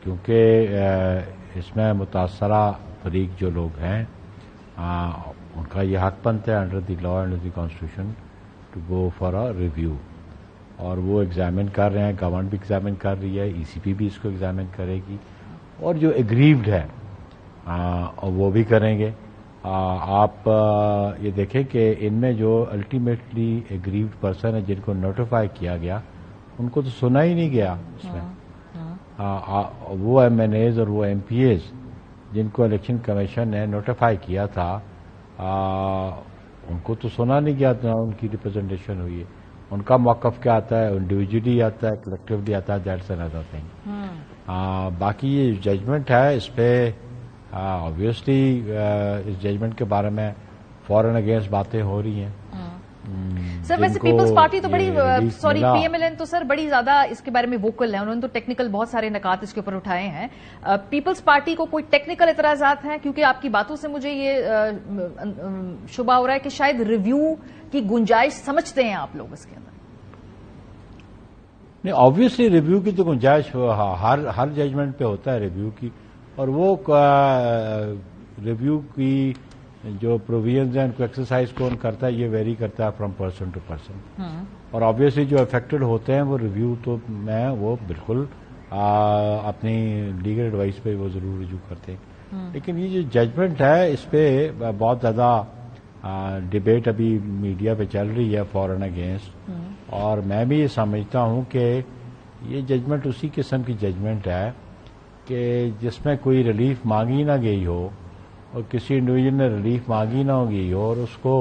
کیونکہ اس میں متاثرہ فریق جو لوگ ہیں ان کا یہ حق بنتا ہے under the law and the constitution to go for a review, اور وہ ایگزامن کر رہے ہیں, گورنمنٹ بھی ایگزامن کر رہی ہے, ای سی پی بھی اس کو ایگزامن کرے گی, اور جو ایگریوڈ ہے وہ بھی کریں گے. آپ یہ دیکھیں کہ ان میں جو الٹیمیٹلی ایگریوڈ پرسن ہے جن کو نوٹیفائی کیا گیا ان کو تو سنا ہی نہیں گیا اس میں. وہ ایم این ایز اور وہ ایم پی ایز جن کو الیکشن کمیشن نے نوٹیفائی کیا تھا ان کو تو سنا نہیں گیا تھا, ان کی ریپرزنٹیشن ہوئی ہے. ان کا موقف کیا آتا ہے, انڈیویجلی آتا ہے, کلیکٹیولی آتا ہے, دیٹس انادر تھنگ. باقی یہ ججمنٹ ہے اس پہ آبویسلی اس ججمنٹ کے بارے میں فورن اگینسٹ باتیں ہو رہی ہیں. سر ویسے پیپلز پارٹی تو بڑی sorry P M L N تو سر بڑی زیادہ اس کے بارے میں ووکل ہے, انہوں نے تو ٹیکنیکل بہت سارے نکات اس کے اوپر اٹھائے ہیں. پیپلز پارٹی کو کوئی ٹیکنیکل اعتراضات ہیں؟ کیونکہ آپ کی باتوں سے مجھے یہ شبہ ہو رہا ہے کہ شاید ریویو کی گنجائش سمجھتے ہیں آپ لوگ اس کے اندر. نہیں, آبویسلی ریویو کی تو گنجائش ہر ججمنٹ پہ ہوتا ہے ریویو کی, اور وہ ریویو کی جو پروویژنز ہیں ان کو ایکسرسائز کون کرتا ہے یہ ویری کرتا ہے فرام پرسن ٹو پرسن. اور آبویسلی جو افیکٹڈ ہوتے ہیں وہ ریویو تو میں وہ بالکل اپنی لیگل ایڈوائس پہ وہ ضرور رجوع کرتے ہیں. لیکن یہ جو ججمنٹ ہے اس پہ بہت زیادہ ڈبیٹ ابھی میڈیا پہ چل رہی ہے فورن اگینسٹ, اور میں بھی یہ سمجھتا ہوں کہ یہ ججمنٹ اسی قسم کی ججمنٹ ہے کہ جس میں کوئی ریلیف مانگی نہ گئی ہو اور کسی انڈیویجل نے ریلیف مانگی نہ ہوگی اور اس کو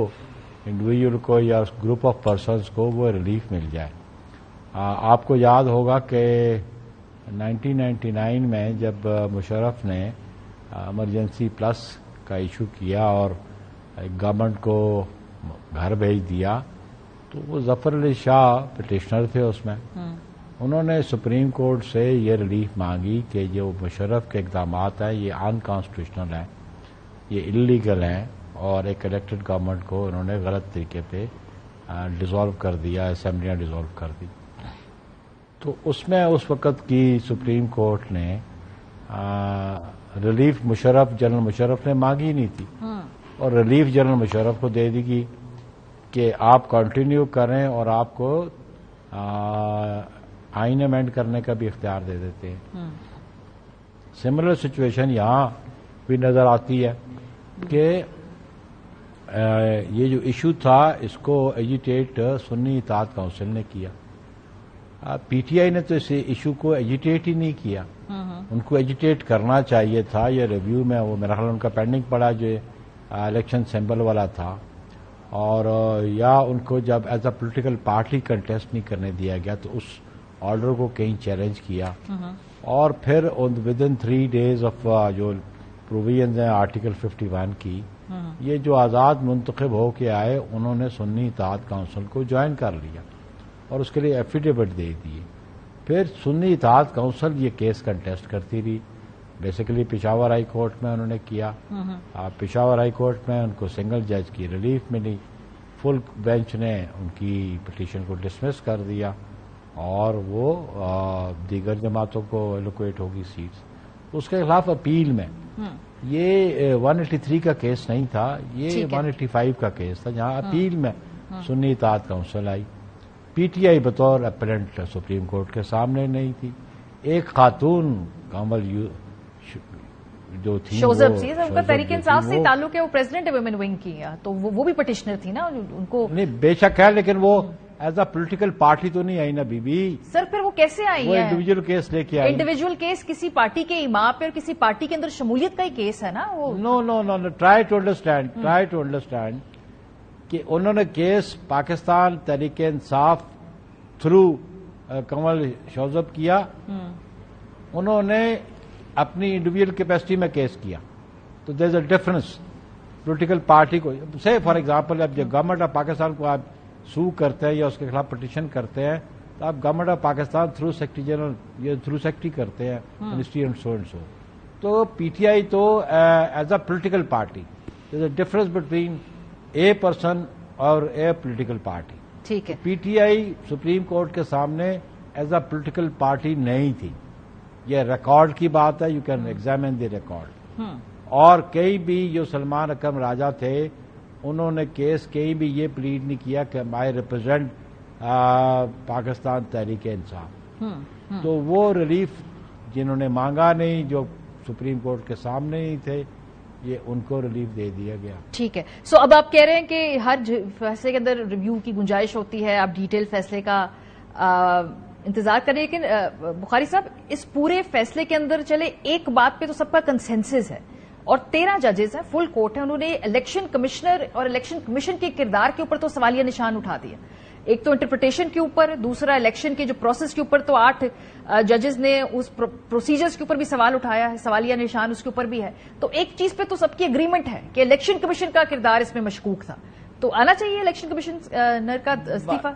انڈیویجل کو یا اس گروپ آف پرسنز کو وہ ریلیف مل جائے. آپ کو یاد ہوگا کہ 1999 میں جب مشرف نے ایمرجنسی پلس کا ایشو کیا اور گورنمنٹ کو گھر بھیج دیا تو وہ ظفر علی شاہ پٹیشنر تھے اس میں. انہوں نے سپریم کورٹ سے یہ ریلیف مانگی کہ جو مشرف کے اقدامات ہیں یہ انکانسٹیٹیوشنل ہیں, یہ انلیگل ہیں, اور ایک الیکٹڈ گورنمنٹ کو انہوں نے غلط طریقے پہ ڈیزالو کر دیا, اسمبلیاں ڈیزالو کر دی. تو اس میں اس وقت کی سپریم کورٹ نے ریلیف جنرل مشرف نے مانگی نہیں تھی, اور ریلیف جنرل مشرف کو دے دی گئی کہ آپ کنٹینیو کریں اور آپ کو آئین امینڈ کرنے کا بھی اختیار دے دیتے ہیں. سملر سچویشن یہاں بھی نظر آتی ہے کہ یہ جو ایشو تھا اس کو ایجیٹیٹ سنی اطاعت کونسل نے کیا. پی ٹی آئی نے تو اس ایشو کو ایجیٹیٹ ہی نہیں کیا, ان کو ایجیٹیٹ کرنا چاہیے تھا. یہ ریویو میں وہ میرا خیال ان کا پینڈنگ پڑا جو الیکشن سمبل والا تھا, اور یا ان کو جب as a political party contest نہیں کرنے دیا گیا تو اس آرڈر کو کہیں چیلنج کیا, اور پھر ود ان 3 days آف جو پروویژنز ہیں آرٹیکل 51 کی, یہ جو آزاد منتخب ہو کے آئے انہوں نے سنی اطاعت کونسل کو جوائن کر لیا اور اس کے لیے ایفیڈیوٹ دے دیے. پھر سنی اطاعت کونسل یہ کیس کنٹیسٹ کرتی رہی. بیسیکلی پشاور ہائی کورٹ میں انہوں نے کیا, پشاور ہائی کورٹ میں ان کو سنگل جج کی ریلیف ملی, فل بینچ نے ان کی پٹیشن کو ڈسمس کر دیا, اور وہ دیگر جماعتوں کو ایلوکیٹ ہوگی سیٹس. اس کے خلاف اپیل میں یہ 183 کا کیس نہیں تھا, یہ 185 کا کیس تھا, جہاں اپیل میں سنی اطاعت کونسل آئی. پی ٹی آئی بطور اپیلنٹ سپریم کورٹ کے سامنے نہیں تھی. ایک خاتون کامل جو تھی ان کا تحریک انصاف سے تعلق ہے, وہ پریزیڈنٹ ہے ویمن ونگ کی, تو وہ بھی پٹیشنر تھی نا, ان کو نہیں بے شک ہے, لیکن وہ ایز اے پولیٹیکل پارٹی تو نہیں آئی نا بی بی. سر پھر وہ کیسے آئی وہ ہے؟ انڈیویجل کیس لے کے آئی. انڈیویجل کیس کسی پارٹی کے امام پہ اور کسی پارٹی کے اندر شمولیت کا ہی کیس ہے نا وہ. نو ٹرائی ٹو انڈرسٹینڈ کہ انہوں نے کیس پاکستان تحریک انصاف تھرو کنول شوزب کیا. انہوں نے اپنی انڈیویجل کیپیسٹی میں کیس کیا. تو دیر از اے ڈفرنس. پولیٹیکل پارٹی کو سے فار ایگزامپل اب جب گورنمنٹ آف پاکستان کو آپ سو کرتے ہیں یا اس کے خلاف پٹیشن کرتے ہیں تو آپ government of Pakistan through secretary general یا تھرو سیکرٹری کرتے ہیں منسٹری اینڈ سو. تو پی ٹی آئی تو as a political party there is a difference between a person اور اے پولیٹیکل پارٹی. ٹھیک ہے. پی ٹی آئی سپریم کورٹ کے سامنے ایز اے پولیٹیکل پارٹی نہیں تھی. یہ ریکارڈ کی بات ہے. You can examine the record. اور کئی بھی جو سلمان اکرم راجہ تھے انہوں نے کیس کہیں بھی یہ پلیڈ نہیں کیا کہ آئی ریپرزینٹ پاکستان تحریک انصاف. تو وہ ریلیف جنہوں نے مانگا نہیں, جو سپریم کورٹ کے سامنے نہیں تھے, یہ ان کو ریلیف دے دیا گیا. ٹھیک ہے. سو اب آپ کہہ رہے ہیں کہ ہر فیصلے کے اندر ریویو کی گنجائش ہوتی ہے, آپ ڈیٹیل فیصلے کا انتظار کریں. لیکن بخاری صاحب اس پورے فیصلے کے اندر چلے ایک بات پہ تو سب کا کنسنسس ہے اور 13 ججز ہیں, فل کورٹ ہے, انہوں نے الیکشن کمشنر اور الیکشن کمیشن کے کردار کے اوپر تو سوالیہ نشان اٹھا دیا. ایک تو انٹرپریٹیشن کے اوپر, دوسرا الیکشن کے جو پروسیس کے اوپر تو 8 ججز نے اس پروسیجرز کے اوپر بھی سوال اٹھایا ہے, سوالیہ نشان اس کے اوپر بھی ہے. تو ایک چیز پہ تو سب کی اگریمنٹ ہے کہ الیکشن کمیشن کا کردار اس میں مشکوک تھا, تو آنا چاہیے الیکشن کمیشنر کا استعفی.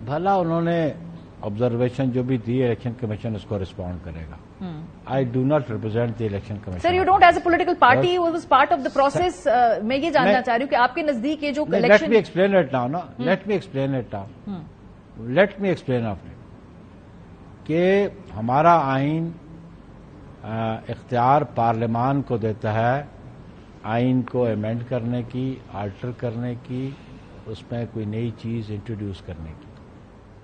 بھلا انہوں نے آبزرویشن جو بھی دی, الیکشن کمیشن اس کو رسپونڈ کرے گا. I do not represent the election commission. Sir, you don't as a political party who was part of the process. میں یہ جاننا چاہ رہی ہوں کہ آپ کے نزدیک یہ جو election. Let me explain it now. Let me explain it. کہ ہمارا آئین اختیار پارلیمان کو دیتا ہے آئین کو ایمینڈ کرنے کی, آلٹر کرنے کی, اس میں کوئی نئی چیز انٹروڈیوس کرنے کی.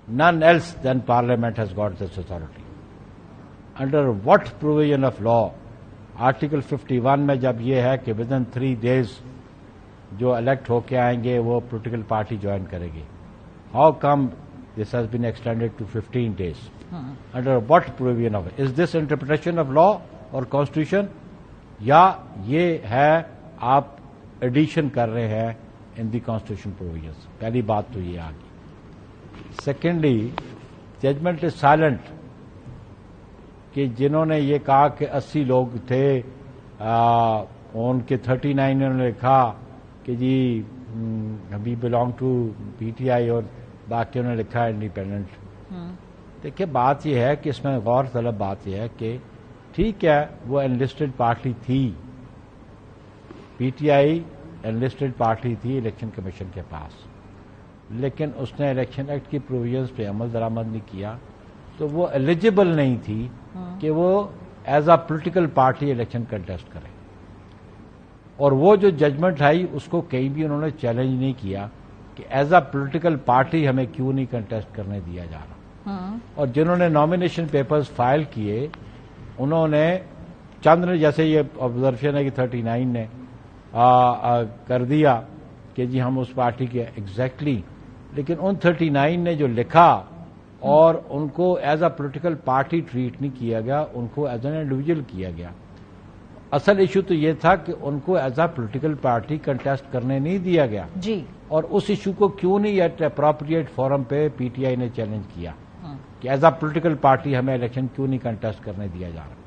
None else than Parliament has got this authority. Under what provision of law? Article 51 میں جب یہ ہے کہ within 3 days جو الیکٹ ہو کے آئیں گے وہ پولیٹیکل پارٹی جوائن کرے گی. How come this has been extended to 15 days? Under what provision of it? Is this interpretation of law or constitution? یا یہ ہے آپ ایڈیشن کر رہے ہیں in the constitution provisions. پہلی بات تو یہ آ گئی. Secondly, judgment is silent. کہ جنہوں نے یہ کہا کہ 80 لوگ تھے, ان کے 39 انہوں نے لکھا کہ جی وی belong to P T I اور باقیوں نے لکھا انڈیپینڈنٹ. دیکھیے بات یہ ہے کہ اس میں غور طلب بات یہ ہے کہ ٹھیک ہے وہ انلسٹڈ پارٹی تھی, پی ٹی آئی انلسٹڈ پارٹی تھی الیکشن کمیشن کے پاس, لیکن اس نے الیکشن ایکٹ کی پروویژنس پہ عمل درآمد نہیں کیا, تو وہ ایلیجیبل نہیں تھی کہ وہ as a political party election contest کرے. اور وہ جو ججمنٹ آئی اس کو کہیں بھی انہوں نے چیلنج نہیں کیا کہ ایز اے پولیٹیکل پارٹی ہمیں کیوں نہیں کنٹیسٹ کرنے دیا جا رہا. اور جنہوں نے نامینیشن پیپرز فائل کیے انہوں نے چند نے, جیسے یہ آبزرویشن ہے کہ 39 نے کر دیا کہ جی ہم اس پارٹی کے ایگزیکٹلی, لیکن ان 39 نے جو لکھا اور ان کو as a political party treat نہیں کیا گیا, ان کو ایز این انڈیویجل کیا گیا. اصل ایشو تو یہ تھا کہ ان کو as a political party contest کرنے نہیں دیا گیا جی. اور اس ایشو کو کیوں نہیں ایٹ اپروپریٹ فورم پہ پی ٹی آئی نے چیلنج کیا کہ ایز اے پولیٹیکل پارٹی ہمیں الیکشن کیوں نہیں کنٹیسٹ کرنے دیا جا رہا.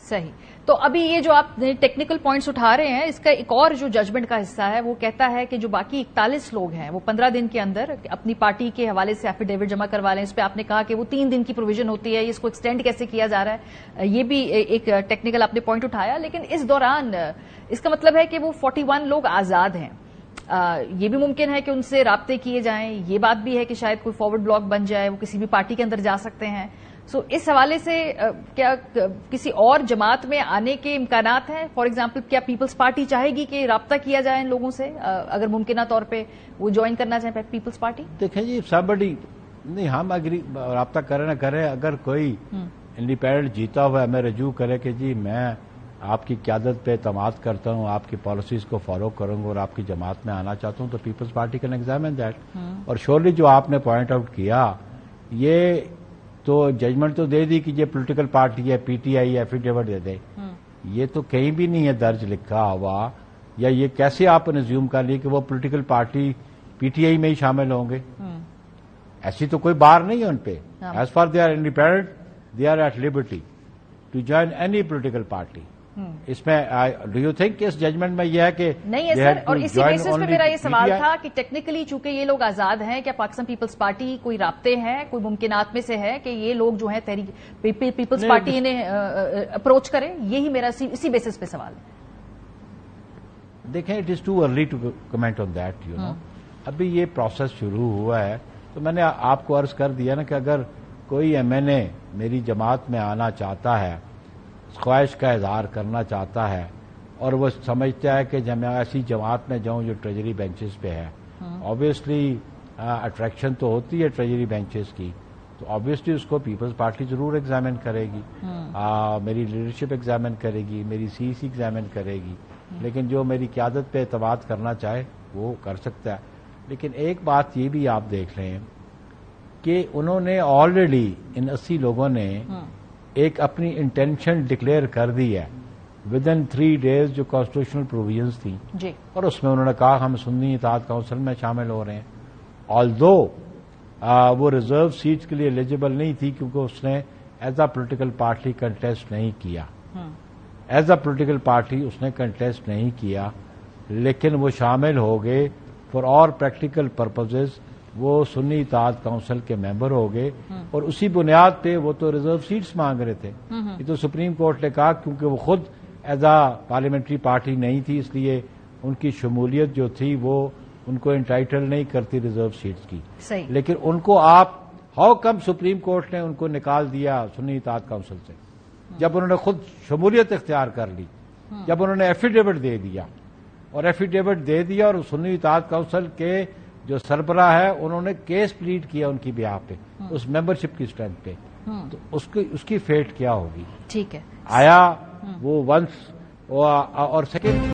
صحیح. تو ابھی یہ جو آپ ٹیکنیکل پوائنٹس اٹھا رہے ہیں اس کا ایک اور جو ججمنٹ کا حصہ ہے وہ کہتا ہے کہ جو باقی 41 لوگ ہیں وہ 15 دن کے اندر اپنی پارٹی کے حوالے سے ایفیڈیوٹ جمع کروا لیں. اس پہ آپ نے کہا کہ وہ 3 دن کی پروویژن ہوتی ہے, اس کو ایکسٹینڈ کیسے کیا جا رہا ہے, یہ بھی ایک ٹیکنیکل آپ نے پوائنٹ اٹھایا. لیکن اس دوران اس کا مطلب ہے کہ وہ 41 لوگ آزاد ہیں. یہ بھی ممکن ہے کہ ان سے رابطے کیے جائیں, یہ بات بھی ہے کہ شاید کوئی فارورڈ بلاک بن جائے, وہ کسی بھی پارٹی کے اندر جا سکتے ہیں. سو اس حوالے سے کیا کسی اور جماعت میں آنے کے امکانات ہیں؟ فار ایگزامپل کیا پیپلز پارٹی چاہے گی کہ رابطہ کیا جائے ان لوگوں سے اگر ممکنہ طور پہ وہ جوائن کرنا چاہیں پیپلز پارٹی؟ دیکھیں جی سبڈی نہیں, ہم رابطہ کرے نہ کرے, اگر کوئی انڈیپینڈنٹ جیتا ہوا ہے میں رجوع کرے کہ جی میں آپ کی قیادت پہ اعتماد کرتا ہوں, آپ کی پالیسیز کو فالو کروں گا اور آپ کی جماعت میں آنا چاہتا ہوں, تو Peoples Party can examine that. اور شورلی جو آپ نے پوائنٹ آؤٹ کیا, یہ تو ججمنٹ تو دے دی کہ یہ پولیٹیکل پارٹی ہے, پی ٹی آئی ایفیڈیوٹ دے دے, یہ تو کہیں بھی نہیں ہے درج لکھا ہوا, یا یہ کیسے آپ نے زیوم کر لی کہ وہ پولیٹیکل پارٹی پی ٹی آئی میں ہی شامل ہوں گے؟ ایسی تو کوئی بار نہیں ہے ان پہ. As far they are independent, they are at liberty to join any political party. اس میں ڈو یو تھنک اس ججمنٹ میں یہ ہے کہ نہیں ہے سر, اور اسی بیسس پہ میرا یہ سوال تھا کہ ٹیکنیکلی چونکہ یہ لوگ آزاد ہیں, کیا پاکستان پیپلز پارٹی کوئی رابطے ہیں, کوئی ممکنات میں سے ہے کہ یہ لوگ جو ہیں پیپلز پارٹی انہیں اپروچ کرے؟ یہی میرا اسی بیسس پہ سوال ہے. دیکھیں, it is too early to comment on that, you know. ابھی یہ پروسیس شروع ہوا ہے, تو میں نے آپ کو عرض کر دیا نا کہ اگر کوئی ایم این اے میری جماعت میں آنا چاہتا ہے, خواہش کا اظہار کرنا چاہتا ہے, اور وہ سمجھتا ہے کہ جب میں ایسی جماعت میں جاؤں جو ٹریجری بینچز پہ ہے, آبویسلی اٹریکشن تو ہوتی ہے ٹریجری بینچز کی, تو آبویسلی اس کو پیپلز پارٹی ضرور ایگزامن کرے گی, میری لیڈرشپ ایگزامن کرے گی, میری سی سی ایگزامن کرے گی. لیکن جو میری قیادت پہ اعتماد کرنا چاہے وہ کر سکتا ہے. لیکن ایک بات یہ بھی آپ دیکھ لیں کہ انہوں نے آلریڈی ان 80 لوگوں نے ایک اپنی انٹینشن ڈکلیئر کر دی ہے ود ان 3 days جو کانسٹیٹیوشنل پروویژنز تھیں, اور اس میں انہوں نے کہا ہم سنی اتحاد کونسل میں شامل ہو رہے ہیں. آلدو وہ ریزرو سیٹس کے لیے ایلیجیبل نہیں تھی کیونکہ اس نے as a political party contest نہیں کیا, ایز اے پولیٹیکل پارٹی اس نے کنٹیسٹ نہیں کیا, لیکن وہ شامل ہو گئے فار آل پریکٹیکل پرپزز, وہ سنی اتحاد کونسل کے ممبر ہو گئے, اور اسی بنیاد پہ وہ تو ریزرو سیٹس مانگ رہے تھے. یہ تو سپریم کورٹ نے کہا کیونکہ وہ خود ایز اے پارلیمنٹری پارٹی نہیں تھی, اس لیے ان کی شمولیت جو تھی وہ ان کو انٹائٹل نہیں کرتی ریزرو سیٹس کی. لیکن ان کو آپ ہاؤ کم سپریم کورٹ نے ان کو نکال دیا سنی اتحاد کونسل سے, جب انہوں نے خود شمولیت اختیار کر لی, جب انہوں نے ایفیڈیوٹ دے دیا, اور ایفیڈیوٹ دے دیا, اور سنی اتحاد کونسل کے جو سربراہ ہے انہوں نے کیس پلیڈ کیا ان کی بیہاف پہ, اس ممبرشپ کی اسٹرینتھ پہ, تو اس کی فیٹ کیا ہوگی؟ ٹھیک ہے, آیا وہ ونس, اور سیکنڈ